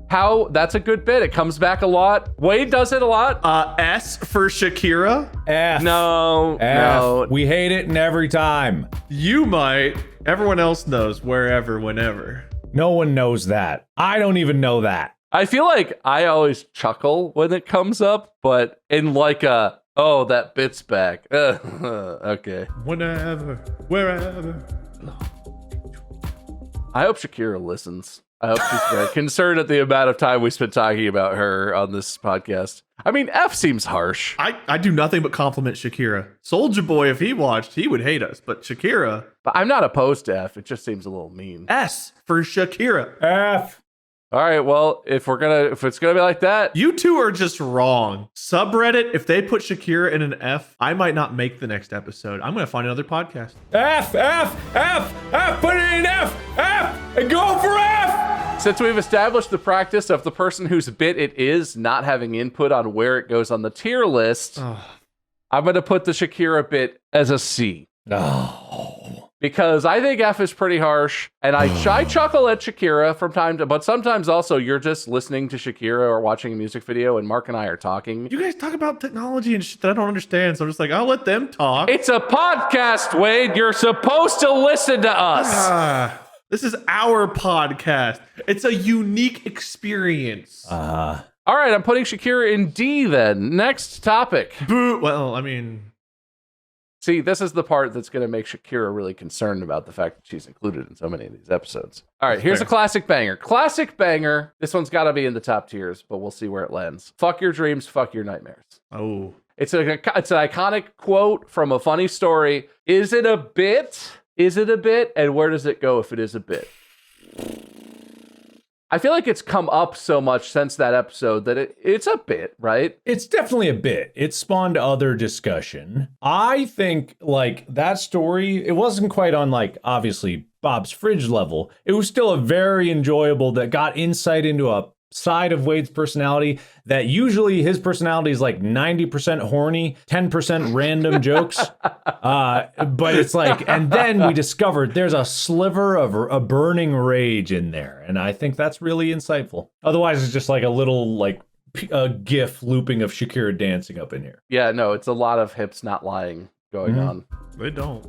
How, that's a good bit. It comes back a lot. Wade does it a lot. S for Shakira? F. No. We hate it and every time. You might. Everyone else knows wherever, whenever. No one knows that. I don't even know that. I feel like I always chuckle when it comes up, but in like a, oh, that bit's back. Okay. Whenever, wherever. I hope Shakira listens. I hope she's very concerned at the amount of time we spent talking about her on this podcast. I mean, F seems harsh. I do nothing but compliment Shakira. Soulja Boy, if he watched, he would hate us. But Shakira. But I'm not opposed to F. It just seems a little mean. S for Shakira. F. All right, well, if it's gonna be like that, you two are just wrong. Subreddit, if they put Shakira in an F, I might not make the next episode. I'm gonna find another podcast. F, put it in F, and go for F. Since we've established the practice of the person whose bit it is not having input on where it goes on the tier list, I'm gonna put the Shakira bit as a C. No. Because I think F is pretty harsh, and I chuckle at Shakira from time to, but sometimes also you're just listening to Shakira or watching a music video, and Mark and I are talking. You guys talk about technology and shit that I don't understand, so I'm just like, I'll let them talk. It's a podcast, Wade. You're supposed to listen to us. This is our podcast. It's a unique experience. All right, I'm putting Shakira in D then. Next topic. Boo. Well, I mean... See, this is the part that's going to make Shakira really concerned about the fact that she's included in so many of these episodes. All right, here's a classic banger. Classic banger. This one's got to be in the top tiers, but we'll see where it lands. Fuck your dreams, fuck your nightmares. Oh. It's an iconic quote from a funny story. Is it a bit? Is it a bit? And where does it go if it is a bit? I feel like it's come up so much since that episode that it's a bit, right? It's definitely a bit. It spawned other discussion. I think, like, that story, it wasn't quite on, like, obviously Bob's Fridge level. It was still a very enjoyable that got insight into a side of Wade's personality that usually his personality is like 90% horny, 10% random jokes. But it's like, and then we discovered there's a sliver of a burning rage in there. And I think that's really insightful. Otherwise, it's just like a little like a GIF looping of Shakira dancing up in here. Yeah, no, it's a lot of hips not lying going on. They don't.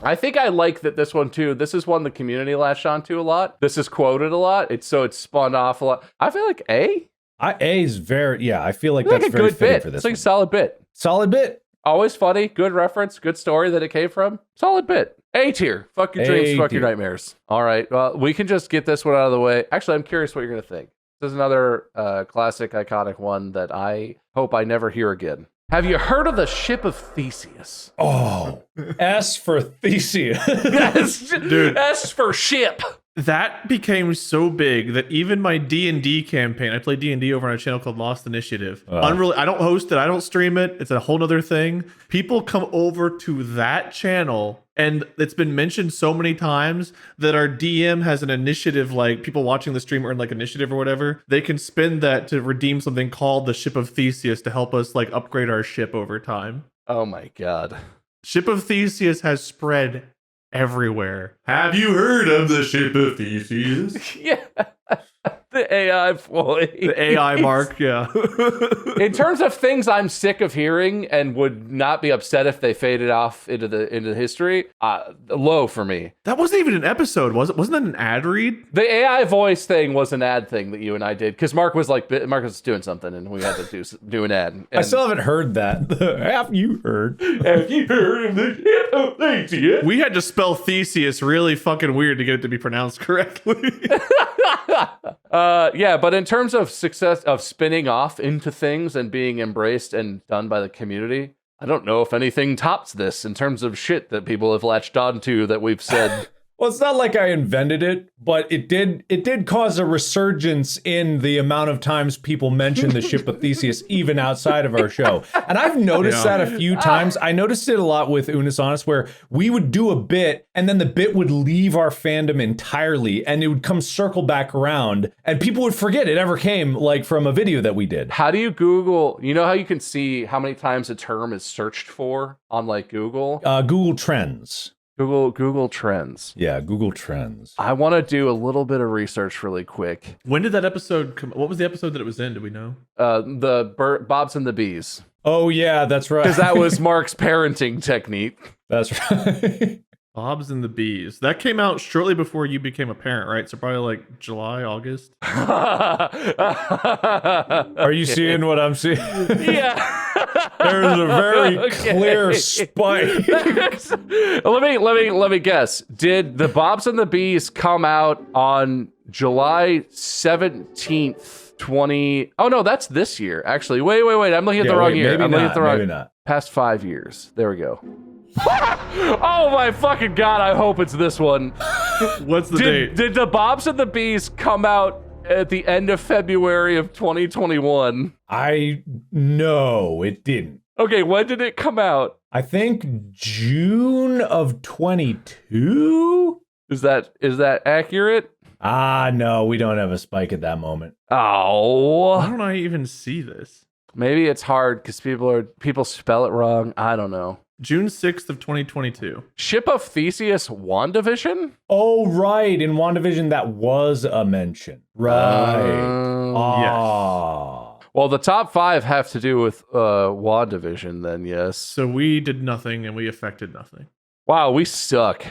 I think I like that this one too. This is one the community latched onto a lot. This is quoted a lot. It's spawned off a lot. I feel like A. A is very, yeah, I feel like It's that's like a very good fitting bit. for this It's like one. a solid bit. Solid bit. Always funny, good reference, good story that it came from. Solid bit. A tier. Fuck your dreams, fuck your nightmares. All right. Well, we can just get this one out of the way. Actually, I'm curious what you're going to think. This is another classic, iconic one that I hope I never hear again. Have you heard of the Ship of Theseus? Oh, S for Theseus. Yes, Dude. S for ship. That became so big that even my D&D campaign, I play D&D over on a channel called Lost Initiative. I don't host it. I don't stream it. It's a whole nother thing. People come over to that channel, and it's been mentioned so many times that our DM has an initiative, like people watching the stream earn like initiative or whatever. They can spend that to redeem something called the Ship of Theseus to help us like upgrade our ship over time. Oh my God. Ship of Theseus has spread everywhere. Have you heard of the Ship of Theseus? Yeah. The AI voice. The AI mark, yeah. In terms of things I'm sick of hearing and would not be upset if they faded off into history, low for me. That wasn't even an episode, was it? Wasn't that an ad read? The AI voice thing was an ad thing that you and I did because Mark was doing something and we had to do an ad. And I still haven't heard that. Have you heard? Have you heard of the Ship of Theseus? We had to spell Theseus really fucking weird to get it to be pronounced correctly. Yeah, but in terms of success of spinning off into things and being embraced and done by the community, I don't know if anything tops this in terms of shit that people have latched onto that we've said. Well, it's not like I invented it, but it did cause a resurgence in the amount of times people mention the Ship of Theseus, even outside of our show. And I've noticed that a few times. I noticed it a lot with Unis Honest, where we would do a bit, and then the bit would leave our fandom entirely, and it would come circle back around, and people would forget it ever came, like from a video that we did. How do you Google? You know how you can see how many times a term is searched for on like Google? Google Trends. Google Trends. Yeah, Google Trends. I want to do a little bit of research really quick. When did that episode come? What was the episode that it was in? Do we know? The Bobs and the Bees. Oh, yeah, that's right. Because that was Mark's parenting technique. That's right. Bobs and the Bees. That came out shortly before you became a parent, right? So probably like July, August. Are you seeing what I'm seeing? Yeah. There's a very clear spike. let me guess. Did the Bobs and the Bees come out on July 17th, 20? Oh no, that's this year. Actually, wait. I'm looking at the wrong year. I'm looking at the wrong. Maybe not. Past 5 years. There we go. Oh my fucking God, I hope it's this one. What's the date? Did the Bobs and the Bees come out at the end of February of 2021? No, it didn't. Okay, when did it come out? I think June of 22? Is that accurate? No, we don't have a spike at that moment. Oh. Why don't I even see this? Maybe it's hard because people spell it wrong. I don't know. June 6th of 2022. Ship of Theseus WandaVision? Oh, right. In WandaVision, that was a mention. Right. Well, the top 5 have to do with WandaVision then, yes. So we did nothing and we affected nothing. Wow, we suck.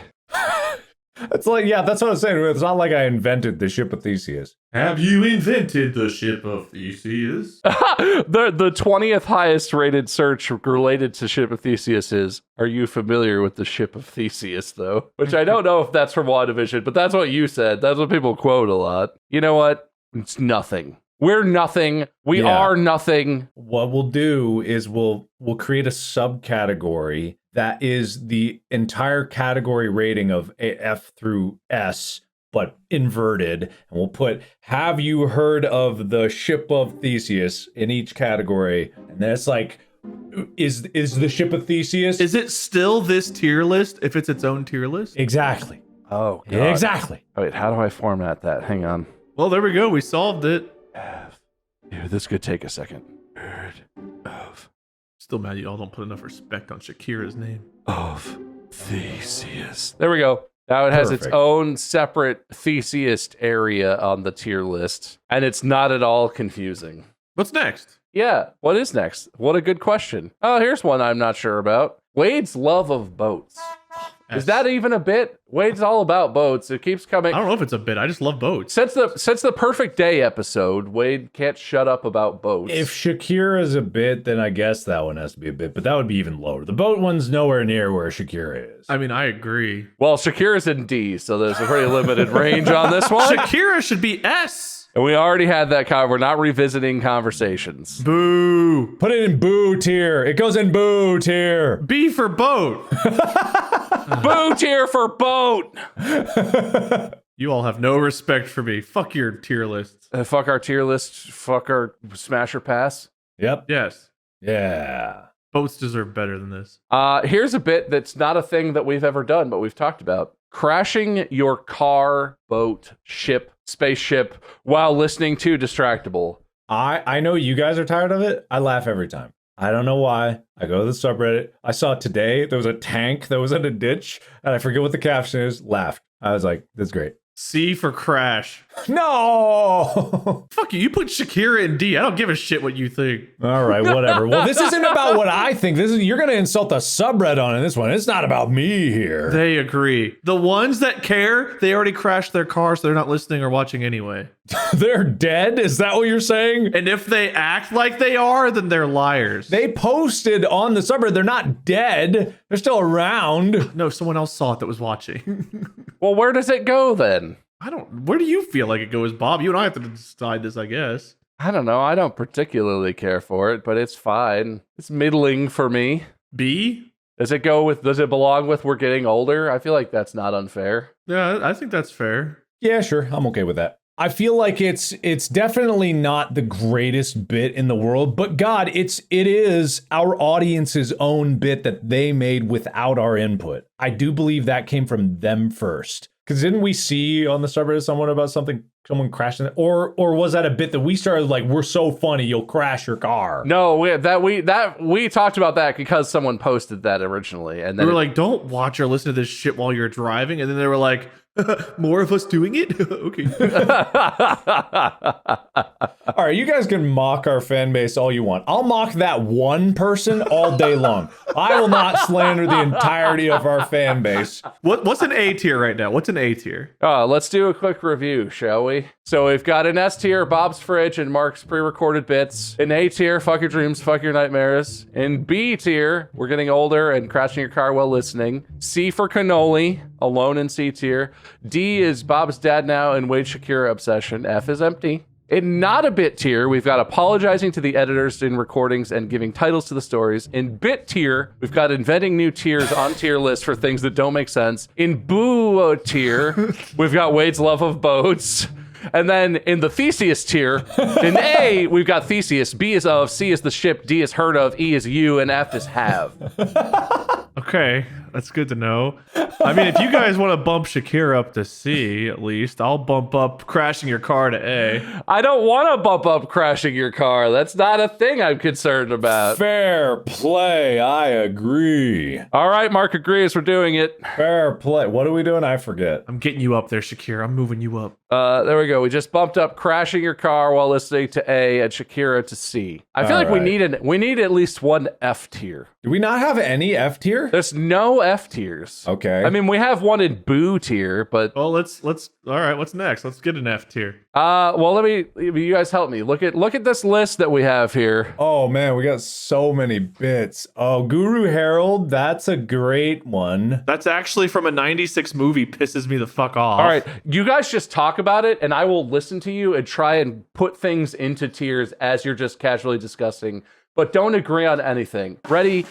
It's like, yeah, that's what I was saying. It's not like I invented the Ship of Theseus. Have you invented the Ship of Theseus? The 20th highest rated search related to Ship of Theseus is, are you familiar with the Ship of Theseus, though? Which I don't know if that's from WandaVision, but that's what you said. That's what people quote a lot. You know what? It's nothing. We're nothing. We are nothing. What we'll do is we'll create a subcategory that is the entire category rating of F through S, but inverted. And we'll put, have you heard of the Ship of Theseus in each category? And then it's like, is the Ship of Theseus? Is it still this tier list if it's its own tier list? Exactly. Oh, God. Exactly. Wait, how do I format that? Hang on. Well, there we go. We solved it. Dude, this could take a second. Heard of Still mad you all don't put enough respect on Shakira's name. Of Theseus. There we go. Now it has its own separate Theseus area on the tier list, and it's not at all confusing. What's next? Yeah, what is next? What a good question. Oh, here's one I'm not sure about. Wade's love of boats. Is that even a bit? Wade's all about boats. It keeps coming. I don't know if it's a bit. I just love boats. Since the Perfect Day episode, Wade can't shut up about boats. If Shakira is a bit, then I guess that one has to be a bit, but that would be even lower. The boat one's nowhere near where Shakira is. I mean, I agree. Well, Shakira's in D, so there's a pretty limited range on this one. Shakira should be S. And we already had that cover. We're not revisiting conversations. Boo. Put it in boo tier. It goes in boo tier. B for boat. Boo tier for boat. You all have no respect for me. Fuck your tier lists. Fuck our tier list. Fuck our smash or pass. Yep. Yes. Yeah. Boats deserve better than this. Here's a bit that's not a thing that we've ever done, but we've talked about. Crashing your car, boat, ship, spaceship while listening to Distractible. I know you guys are tired of it. I laugh every time. I don't know why. I go to the subreddit. I saw today there was a tank that was in a ditch, and I forget what the caption is. Laughed. I was like, "That's great." C for crash. No. Fuck you. You put Shakira in D. I don't give a shit what you think. All right, whatever. Well, this isn't about what I think. You're gonna insult the subreddit on this one. It's not about me here. They agree. The ones that care, they already crashed their car, so they're not listening or watching anyway. They're dead? Is that what you're saying? And if they act like they are, then they're liars. They posted on the subreddit. They're not dead. They're still around. No, someone else saw it that was watching. Well, where does it go then? Where do you feel like it goes, Bob? You and I have to decide this, I guess. I don't know. I don't particularly care for it, but it's fine. It's middling for me. B? Does it belong with we're getting older? I feel like that's not unfair. Yeah, I think that's fair. Yeah, sure. I'm okay with that. I feel like it's definitely not the greatest bit in the world, but God, it is our audience's own bit that they made without our input. I do believe that came from them first. Because didn't we see on the subreddit someone crashing it? Or was that a bit that we started like, we're so funny, you'll crash your car? No, we talked about that because someone posted that originally, and then we were like, don't watch or listen to this shit while you're driving, and then they were like, more of us doing it? Okay. All right, you guys can mock our fan base all you want. I'll mock that one person all day long. I will not slander the entirety of our fan base. What's an A tier right now? What's an A tier? Let's do a quick review, shall we? So we've got an S tier, Bob's Fridge and Mark's pre-recorded bits. In A tier, Fuck Your Dreams, Fuck Your Nightmares. In B tier, We're Getting Older and Crashing Your Car While Listening. C for Cannoli, Alone in C tier. D is Bob's Dad Now and Wade Shakira Obsession. F is empty. In Not a Bit tier, we've got apologizing to the editors in recordings and giving titles to the stories. In Bit tier, we've got inventing new tiers on tier lists for things that don't make sense. In Boo tier, we've got Wade's love of boats. And then in the Theseus tier, in A, we've got Theseus. B is of, C is the ship, D is heard of, E is you, and F is have. Okay, that's good to know. I mean, if you guys want to bump Shakira up to C, at least, I'll bump up crashing your car to A. I don't want to bump up crashing your car. That's not a thing I'm concerned about. Fair play. I agree. All right, Mark agrees. We're doing it. Fair play. What are we doing? I forget. I'm getting you up there, Shakira. I'm moving you up. There we go. We just bumped up crashing your car while listening to A and Shakira to C. I feel like we need at least one F tier. Do we not have any F tier? There's no F tiers. Okay. I mean, we have one in Boo tier, but Well, let's all right, what's next? Let's get an F tier. well, you guys help me. Look at this list that we have here. Oh man, we got so many bits. Oh, Guru Harold, that's a great one. That's actually from a 96 movie, pisses me the fuck off. All right, you guys just talk about it, and I will listen to you and try and put things into tiers as you're just casually discussing, but don't agree on anything. Ready?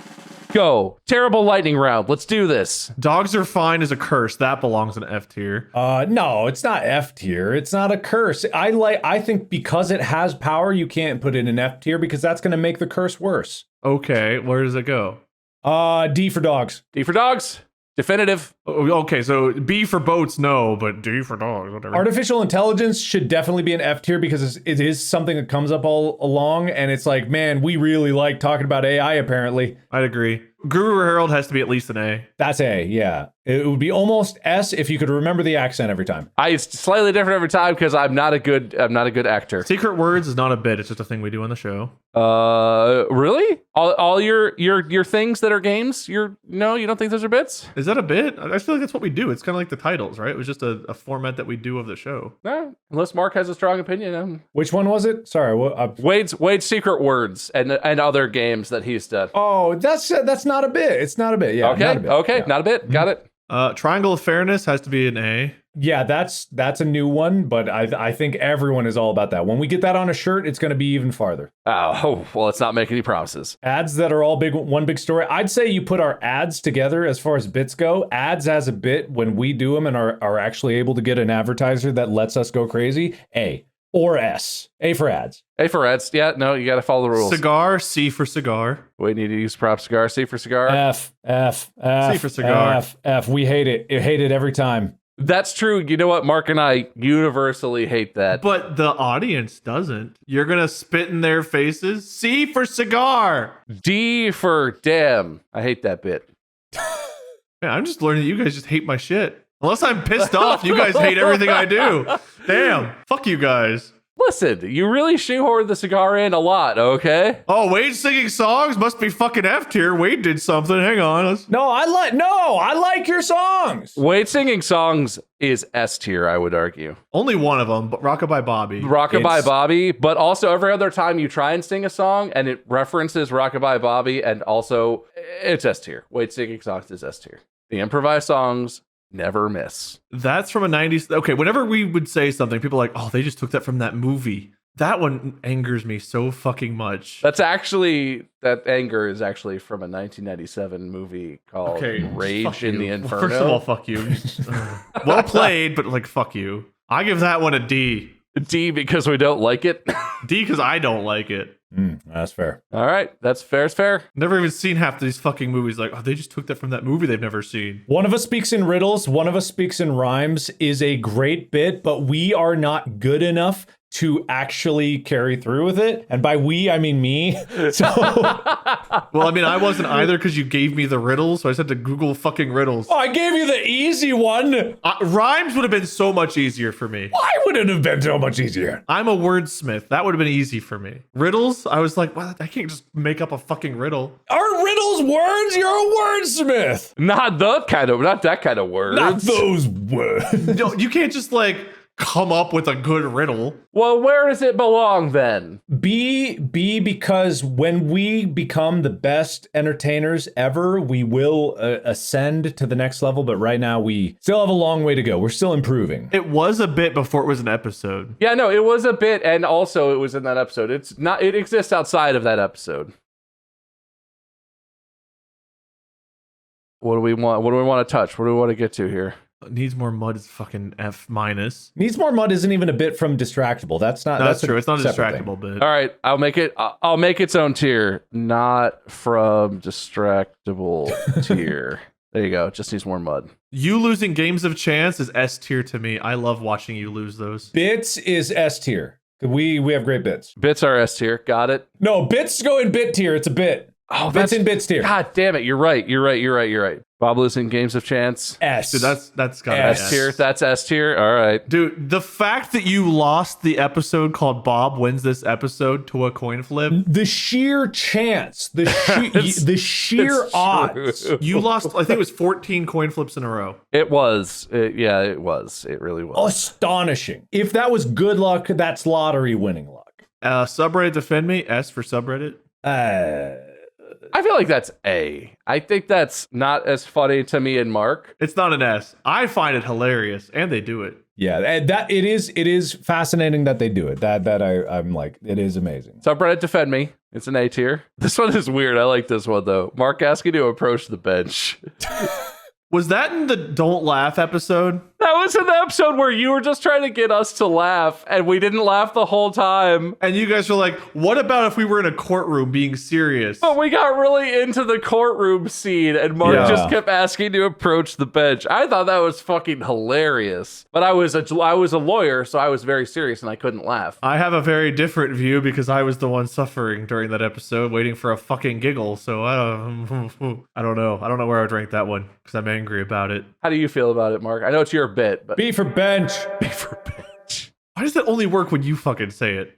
Go. Terrible lightning round. Let's do this. Dogs Are Fine is a curse. That belongs in F tier. No, it's not F tier. It's not a curse. I think because it has power, you can't put it in F tier because that's going to make the curse worse. Okay, where does it go? D for dogs. D for dogs. Definitive. Okay, so B for boats, no, but D for dogs, whatever. Artificial intelligence should definitely be an F tier because it is something that comes up all along, and it's like, man, we really like talking about AI, apparently. I'd agree. Guru Herald has to be at least an A. That's A, yeah. It would be almost S if you could remember the accent every time. It's slightly different every time because I'm not a good actor. Secret words is not a bit. It's just a thing we do on the show. Really? All your things that are games? You don't think those are bits? Is that a bit? I feel like that's what we do. It's kind of like the titles, right? It was just a format that we do of the show. No, unless Mark has a strong opinion. Which one was it? Sorry. Wade's secret words and other games that he's done. Oh, that's not a bit. It's not a bit. Yeah. Okay. Not a bit. Okay. Yeah. Not a bit. Got it. Triangle of Fairness has to be an A. Yeah, that's a new one, but I think everyone is all about that. When we get that on a shirt, it's going to be even farther. Oh, well, let's not make any promises. Ads that are all one big story. I'd say you put our ads together as far as bits go. Ads has a bit when we do them and are actually able to get an advertiser that lets us go crazy. A or S. A for ads. A for ads. Yeah, no, you got to follow the rules. Cigar, C for cigar. We need to use prop cigar. C for cigar. F. C for cigar. F. We hate it. It hate it every time. That's true. You know what? Mark and I universally hate that. But the audience doesn't. You're going to spit in their faces. C for cigar. D for damn. I hate that bit. Man, I'm just learning that you guys just hate my shit. Unless I'm pissed off, you guys hate everything I do. Damn. Fuck you guys. Listen, you really shoehorned the cigar in a lot, okay? Oh, Wade singing songs must be fucking F tier. Wade did something. Hang on. No, I like your songs. Wade singing songs is S tier, I would argue. Only one of them, but Rockabye Bobby. Rockabye Bobby, but also every other time you try and sing a song and it references Rockabye Bobby, and also it's S tier. Wade singing songs is S tier. The improvised songs never miss. That's from a 90s. Okay, whenever we would say something, people are like, oh, they just took that from that movie. That one angers me so fucking much. That anger is actually from a 1997 movie called Rage in the Inferno. First of all, fuck you. Well played, but like, fuck you. I give that one a D. D because we don't like it. D because I don't like it. That's fair. All right, that's fair. It's fair. Never even seen half these fucking movies. Like, oh, they just took that from that movie they've never seen. One of us speaks in riddles, one of us speaks in rhymes is a great bit, but we are not good enough to actually carry through with it. And by we, I mean me. So, well, I mean, I wasn't either because you gave me the riddles, so I just had to Google fucking riddles. I gave you the easy one. Rhymes would have been so much easier for me. Why would it have been so much easier? I'm a wordsmith. That would have been easy for me. Riddles, I was like, well, I can't just make up a fucking riddle. Are riddles words? You're a wordsmith. Not that kind of words. Not those words. No, you can't just like come up with a good riddle. Well, where does it belong then? B because when we become the best entertainers ever, we will ascend to the next level. But right now, we still have a long way to go. We're still improving. It was a bit before it was an episode. Yeah, no, it was a bit, and also it was in that episode. It's not. It exists outside of that episode. What do we want? What do we want to touch? What do we want to get to here? Needs More Mud is fucking F minus. Needs More Mud isn't even a bit from Distractible. That's not. That's true. It's not a separate distractible thing. bit. All right, I'll make its own tier, not from Distractible tier. There you go. It just needs more mud. You losing games of chance is S tier to me. I love watching you lose those. Bits is S tier. We have great bits. Bits are S tier. Got it. No, bits go in bit tier. It's a bit. Oh, bits in bits tier. God damn it! You're right. Bob losing games of chance. S. Dude, that's got S tier. That's S tier. All right. Dude, the fact that you lost the episode called Bob Wins This Episode to a coin flip. The sheer chance. The sheer odds. You lost, I think it was 14 coin flips in a row. It was. It was. It really was. Astonishing. If that was good luck, that's lottery winning luck. Subreddit defend me. S for subreddit. I feel like that's A. I think that's not as funny to me and Mark. It's not an S. I find it hilarious, and they do it. Yeah, that it is fascinating that they do it. I'm like, it is amazing. Subreddit defend me. It's an A tier. This one is weird. I like this one though. Mark asking to approach the bench. Was that in the Don't Laugh episode? No, That was in the episode where you were just trying to get us to laugh, and we didn't laugh the whole time. And you guys were like, what about if we were in a courtroom being serious? But we got really into the courtroom scene, and Mark just kept asking to approach the bench. I thought that was fucking hilarious. But I was a lawyer, so I was very serious, and I couldn't laugh. I have a very different view because I was the one suffering during that episode, waiting for a fucking giggle. So I don't know. I don't know where I would rank that one because I'm angry about it. How do you feel about it, Mark? I know it's your bit, but B for bench. B for bench. Why does that only work when you fucking say it?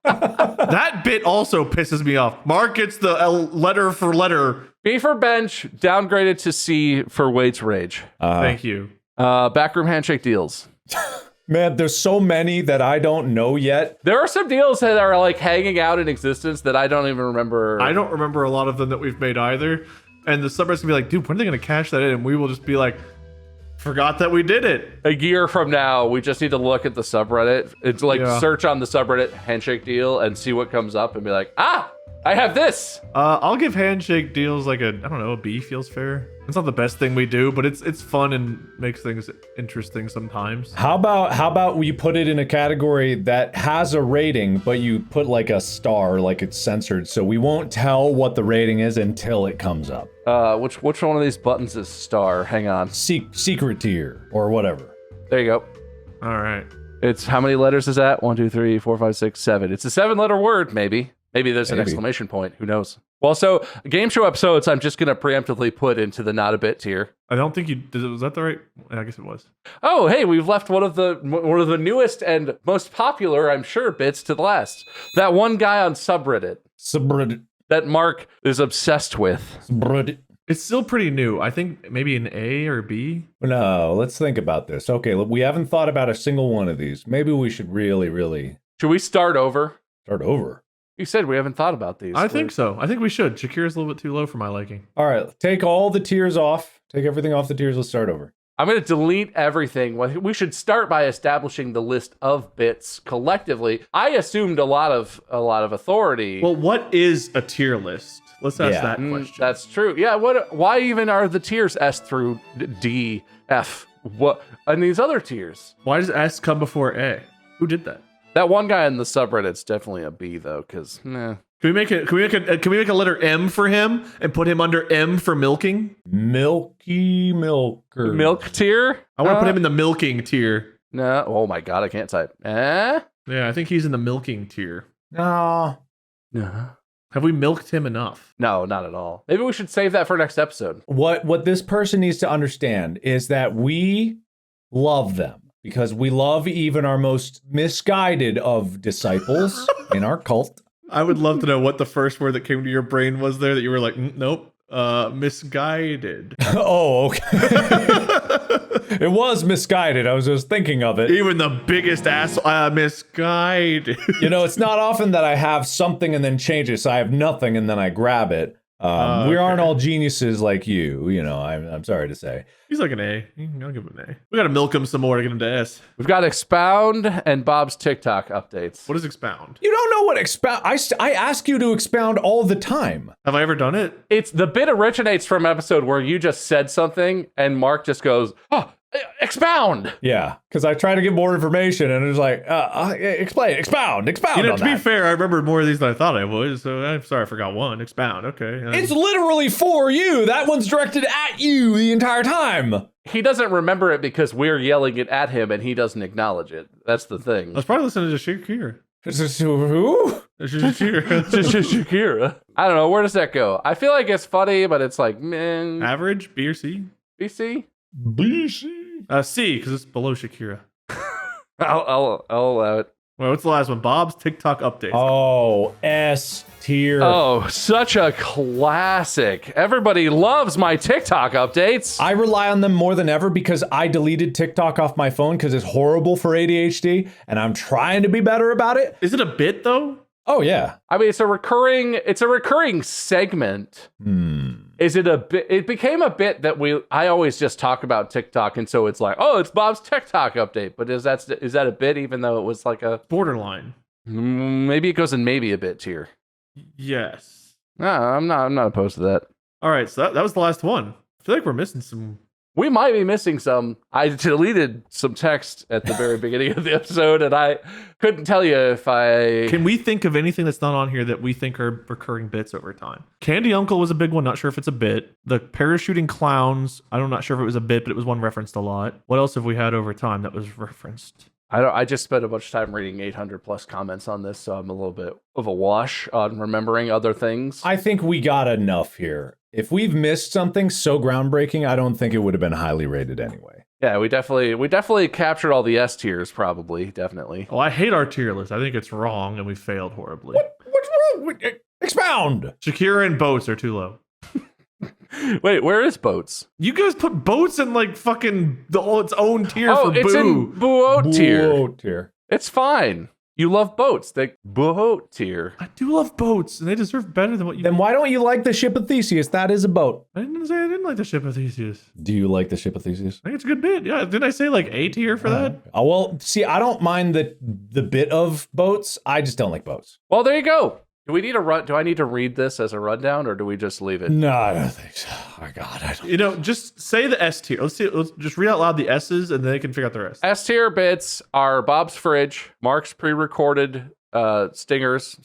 That bit also pisses me off. Mark gets the letter for letter. B for bench, downgraded to C for Wade's rage. Thank you. Backroom handshake deals. Man, there's so many that I don't know yet. There are some deals that are like hanging out in existence that I don't even remember. I don't remember a lot of them that we've made either. And the subreddit's gonna be like, dude, when are they gonna cash that in? And we will just be like, forgot that we did it. A year from now, we just need to look at the subreddit. It's like search on the subreddit handshake deal and see what comes up and be like, I have this. I'll give handshake deals like a B feels fair. It's not the best thing we do, but it's fun and makes things interesting sometimes. How about we put it in a category that has a rating, but you put like a star, like it's censored, so we won't tell what the rating is until it comes up. Which one of these buttons is star? Hang on. Secret tier or whatever. There you go. All right. It's how many letters is that? 1, 2, 3, 4, 5, 6, 7. It's a 7-letter word, maybe. Maybe there's an exclamation point. Who knows? Well, so game show episodes, I'm just going to preemptively put into the not a bit tier. I don't think you did. Was that the right? I guess it was. Oh, hey, we've left one of the newest and most popular, I'm sure, bits to the last. That one guy on subreddit. Subreddit. That Mark is obsessed with. Subreddit. It's still pretty new. I think maybe an A or B. No, let's think about this. Okay, look, we haven't thought about a single one of these. Maybe we should really Should we start over? start over. You said we haven't thought about these. I think so. I think we should. Shakira's a little bit too low for my liking. All right, take all the tiers off. Take everything off the tiers. Let's start over. I'm going to delete everything. We should start by establishing the list of bits collectively. I assumed a lot of authority. Well, what is a tier list? Let's ask that question. That's true. Yeah. Why even are the tiers S through D, F? What? And these other tiers? Why does S come before A? Who did that? That one guy in the subreddit's definitely a B though, because Can we make a letter M for him and put him under M for milking? Milky milker. Milk tier? I want to put him in the milking tier. No. Oh my god, I can't type. Yeah, I think he's in the milking tier. No. Have we milked him enough? No, not at all. Maybe we should save that for next episode. What this person needs to understand is that we love them because we love even our most misguided of disciples in our cult. I would love to know what the first word that came to your brain was there that you were like, nope, misguided. Oh, okay. It was misguided. I was just thinking of it. Even the biggest ass misguided. You know, it's not often that I have something and then change it. So I have nothing and then I grab it. We aren't all geniuses like you. You know, I'm sorry to say. He's like an A. I'll give him an A. We got to milk him some more to get him to S. We've got Expound and Bob's TikTok updates. What is Expound? You don't know what Expound... I ask you to expound all the time. Have I ever done it? It's the bit originates from episode where you just said something and Mark just goes, expound. Yeah, because I try to get more information and it's like, explain, expound. You know, to be fair, I remembered more of these than I thought I would, so I'm sorry I forgot one. Expound, okay. It's literally for you. That one's directed at you the entire time. He doesn't remember it because we're yelling it at him and he doesn't acknowledge it. That's the thing. I was probably listening to Shakira. Who? Shakira. I don't know. Where does that go? I feel like it's funny, but it's like, man. Average? B or C? BC? BC. C, because it's below Shakira. I'll allow it. Well, what's the last one? Bob's TikTok updates. Oh, S tier. Oh, such a classic. Everybody loves my TikTok updates. I rely on them more than ever because I deleted TikTok off my phone because it's horrible for ADHD, and I'm trying to be better about it. Is it a bit though? Oh yeah. I mean, it's a recurring segment. Is it a bit? It became a bit that I always just talk about TikTok, and so it's like, oh, it's Bob's TikTok update. But is that a bit, even though it was like a borderline? Maybe it goes in maybe a bit tier. Yes. No, I'm not opposed to that. All right, so that was the last one. I feel like we're missing some We might be missing some. I deleted some text at the very beginning of the episode, and I couldn't tell you if I... Can we think of anything that's not on here that we think are recurring bits over time? Candy Uncle was a big one. Not sure if it's a bit. The parachuting clowns. I'm not sure if it was a bit, but it was one referenced a lot. What else have we had over time that was referenced? I just spent a bunch of time reading 800 plus comments on this, so I'm a little bit of a wash on remembering other things. I think we got enough here. If we've missed something so groundbreaking, I don't think it would have been highly rated anyway. Yeah, we definitely captured all the S tiers, probably, definitely. Oh, I hate our tier list. I think it's wrong, and we failed horribly. What's wrong? Expound! Shakira and boats are too low. Wait, where is boats? You guys put boats in like fucking its own tier for it's in boo. Boo tier. tier. It's fine. You love boats. The boat tier. I do love boats, and they deserve better than what you... Then why don't you like the Ship of Theseus? That is a boat. I didn't say I didn't like the Ship of Theseus. Do you like the Ship of Theseus? I think it's a good bit. Yeah, didn't I say like A tier for that? Oh, well, see, I don't mind the bit of boats. I just don't like boats. Well, there you go. Do we need a run? Do I need to read this as a rundown, or do we just leave it? No, I don't think so. Oh, God, I don't. You know, just say the S tier. Let's see. Let's just read out loud the S's, and then they can figure out the rest. S tier bits are Bob's Fridge, Mark's pre-recorded stingers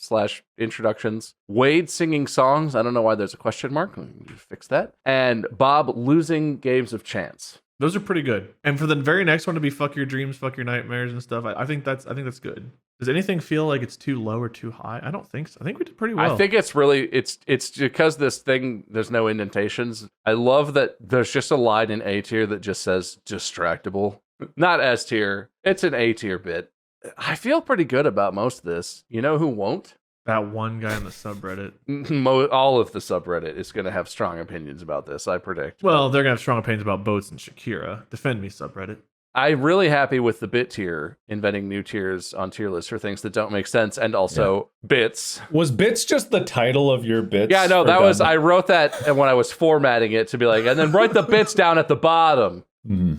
/ introductions, Wade singing songs. I don't know why there's a question mark. Let me fix that. And Bob losing games of chance. Those are pretty good. And for the very next one to be fuck your dreams, fuck your nightmares and stuff, I think that's good. Does anything feel like it's too low or too high? I don't think so. I think we did pretty well. I think it's really it's because this thing there's no indentations. I love that there's just a line in A tier that just says distractible. Not S tier. It's an A tier bit. I feel pretty good about most of this. You know who won't? That one guy on the subreddit. All of the subreddit is going to have strong opinions about this, I predict. Well, they're going to have strong opinions about boats and Shakira. Defend me, subreddit. I'm really happy with the bit tier, inventing new tiers on tier lists for things that don't make sense, and also bits. Was bits just the title of your bits? Yeah, no, that was, I wrote that when I was formatting it to be like, and then write the bits down at the bottom.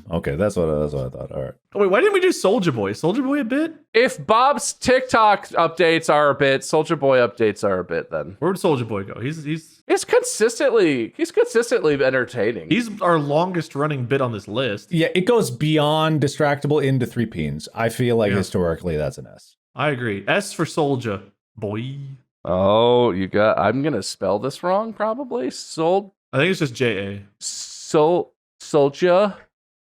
Okay, that's what I thought. All right. Oh, wait, why didn't we do Soulja Boy? Is Soulja Boy a bit? If Bob's TikTok updates are a bit, Soulja Boy updates are a bit. Then where would Soulja Boy go? He's consistently entertaining. He's our longest running bit on this list. Yeah, it goes beyond Distractible into 3 Peens. I feel like historically that's an S. I agree. S for Soulja Boy. Oh, I'm gonna spell this wrong probably. I think it's just J-A. Soulja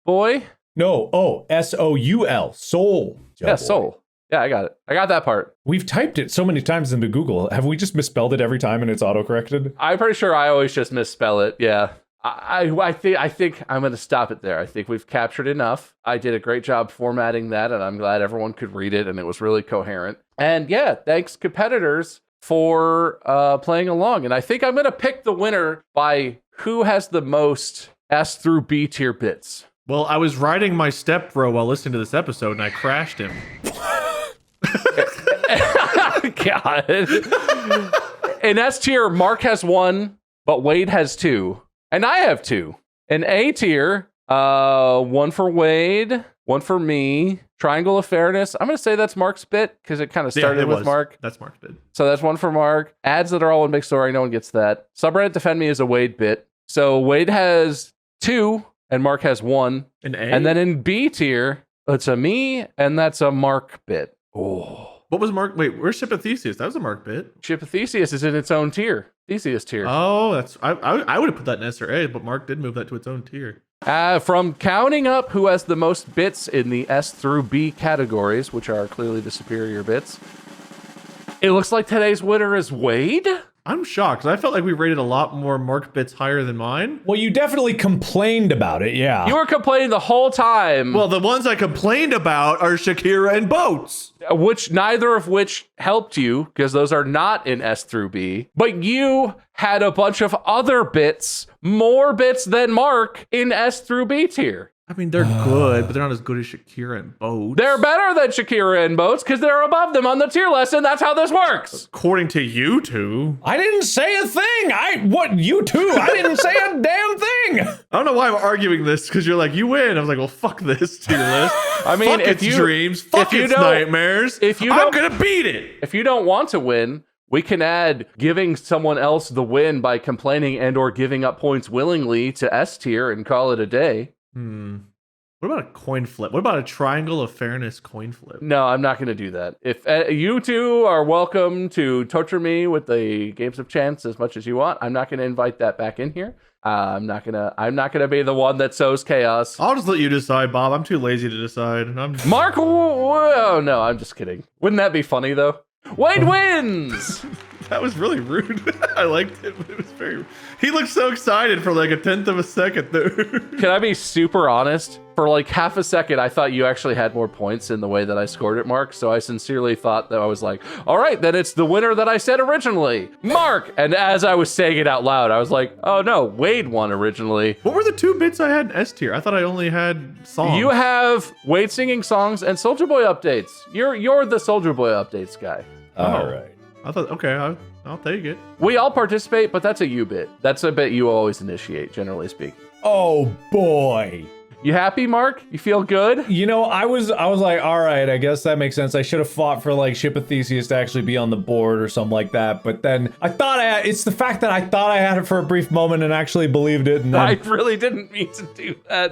Boy? No, S-O-U-L. Soul. Yeah, Soul. Yeah, I got it. I got that part. We've typed it so many times into Google. Have we just misspelled it every time and it's autocorrected? I'm pretty sure I always just misspell it. Yeah. I think I'm going to stop it there. I think we've captured enough. I did a great job formatting that, and I'm glad everyone could read it, and it was really coherent. And yeah, thanks competitors for playing along. And I think I'm going to pick the winner by who has the most S through B tier bits. Well, I was riding my step bro while listening to this episode, and I crashed him. God. In S tier, Mark has 1, but Wade has 2, and I have 2. In A tier, 1 for Wade, 1 for me. Triangle of Fairness. I'm going to say that's Mark's bit because it kind of started with Mark. That's Mark's bit. So that's 1 for Mark. Ads that are all in big story. No one gets that. Subreddit Defend Me is a Wade bit. So Wade has 2 and Mark has 1. An A? And then in B tier, it's a me and that's a Mark bit. Oh. What was Mark? Wait, where's Ship of Theseus? That was a Mark bit. Ship of Theseus is in its own tier. Theseus tier. Oh, that's I would have put that in S or A, but Mark did move that to its own tier. From counting up who has the most bits in the S through B categories, which are clearly the superior bits, it looks like today's winner is Wade. I'm shocked because I felt like we rated a lot more Mark bits higher than mine. Well, you definitely complained about it, yeah. You were complaining the whole time. Well, the ones I complained about are Shakira and boats. Neither of which helped you because those are not in S through B. But you had a bunch of other bits, more bits than Mark in S through B tier. I mean, they're good, but they're not as good as Shakira and boats. They're better than Shakira and boats because they're above them on the tier list, and that's how this works. According to you two. I didn't say a thing. You two? I didn't say a damn thing. I don't know why I'm arguing this because you're like, you win. I was like, well, fuck this tier list. I mean, fuck its dreams, fuck its nightmares. I'm gonna beat it. If you don't want to win, We can add giving someone else the win by complaining and or giving up points willingly to S tier and call it a day. What about a coin flip? What about a triangle of fairness coin flip? No, I'm not going to do that. If you two are welcome to torture me with the games of chance as much as you want, I'm not going to invite that back in here. I'm not gonna be the one that sows chaos. I'll just let you decide, Bob. I'm too lazy to decide. Mark, oh no, I'm just kidding. Wouldn't that be funny though? Wade wins. That was really rude. I liked it, but it was very. He looked so excited for like a tenth of a second there. Can I be super honest? For like half a second, I thought you actually had more points in the way that I scored it, Mark. So I sincerely thought that I was like, all right, then it's the winner that I said originally, Mark. And as I was saying it out loud, I was like, oh no, Wade won originally. What were the 2 bits I had in S tier? I thought I only had songs. You have Wade singing songs and Soulja Boy updates. You're the Soulja Boy updates guy. All right. I thought, okay, I'll take it. We all participate, but that's a you bit. That's a bit you always initiate, generally speaking. Oh boy. You happy, Mark? You feel good? You know, I was like, all right, I guess that makes sense. I should have fought for like Ship of Theseus to actually be on the board or something like that. But then I thought it's the fact that I thought I had it for a brief moment and actually believed it. And then, I really didn't mean to do that.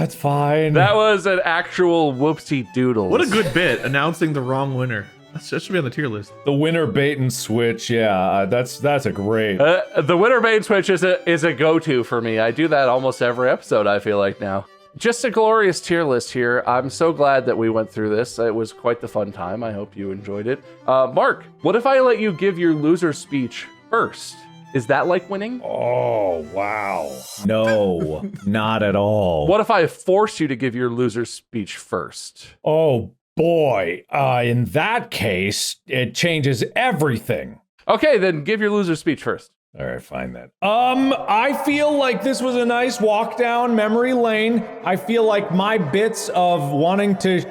it's fine. That was an actual whoopsie doodle. What a good bit, announcing the wrong winner. That should be on the tier list. The winner bait and switch, yeah, that's a great. The winner bait and switch is a go-to for me. I do that almost every episode, I feel like now. Just a glorious tier list here. I'm so glad that we went through this. It was quite the fun time. I hope you enjoyed it. Mark, what if I let you give your loser speech first? Is that like winning? Oh, wow. No, not at all. What if I force you to give your loser speech first? Oh, boy. In that case, it changes everything. Okay, then give your loser speech first. All right, fine then. I feel like this was a nice walk down memory lane. I feel like my bit of wanting to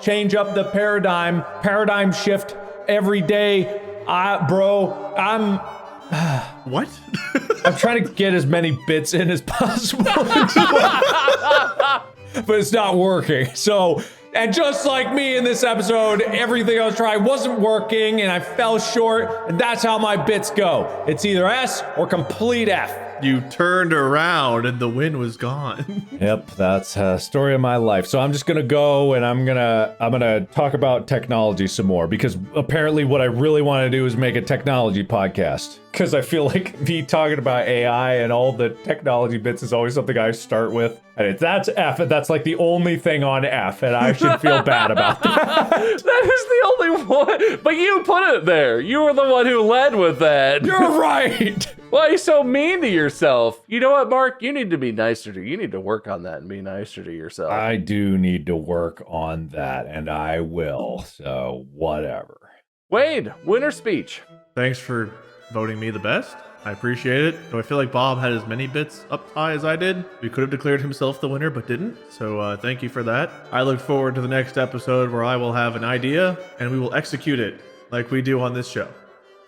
change up the paradigm shift every day. I'm What? I'm trying to get as many bits in as possible. But it's not working. So, and just like me in this episode, everything I was trying wasn't working and I fell short, and that's how my bits go. It's either S or complete F. You turned around and the win was gone. Yep, that's a story of my life. So I'm just gonna go and I'm gonna talk about technology some more, because apparently what I really want to do is make a technology podcast. Because I feel like me talking about AI and all the technology bits is always something I start with. And that's F, and that's like the only thing on F, and I should feel bad about that. That is the only one. But you put it there. You were the one who led with that. You're right. Why are you so mean to yourself? You know what, Mark? You need to be nicer to you. Need to work on that and be nicer to yourself. I do need to work on that, and I will. So whatever. Wade, winner speech. Thanks for voting me the best. I appreciate it. Though I feel like Bob had as many bits up high as I did. He could have declared himself the winner, but didn't. So thank you for that. I look forward to the next episode where I will have an idea and we will execute it like we do on this show.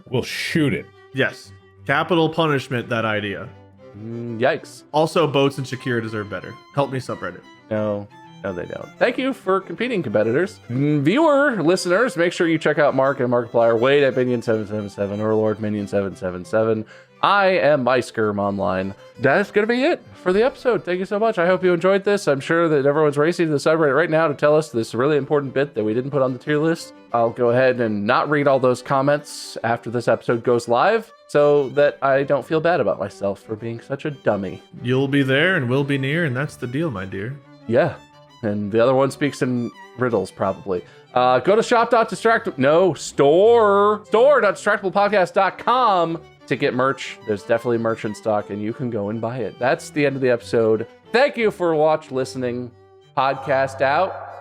We'll shoot it. Yes. Capital punishment, that idea. Yikes. Also, Boats and Shakira deserve better. Help me, subreddit. No, they don't. Thank you for competing, competitors. Viewer, listeners, make sure you check out Mark and Markiplier, Wade at Minion777, or Lord Minion777. I am MySkirm Online. That's going to be it for the episode. Thank you so much. I hope you enjoyed this. I'm sure that everyone's racing to the subreddit right now to tell us this really important bit that we didn't put on the tier list. I'll go ahead and not read all those comments after this episode goes live, so that I don't feel bad about myself for being such a dummy. You'll be there and we'll be near, and that's the deal, my dear. Yeah. And the other one speaks in riddles, probably. Go to store.distractablepodcast.com to get merch. There's definitely merch in stock, and you can go and buy it. That's the end of the episode. Thank you for listening. Podcast out.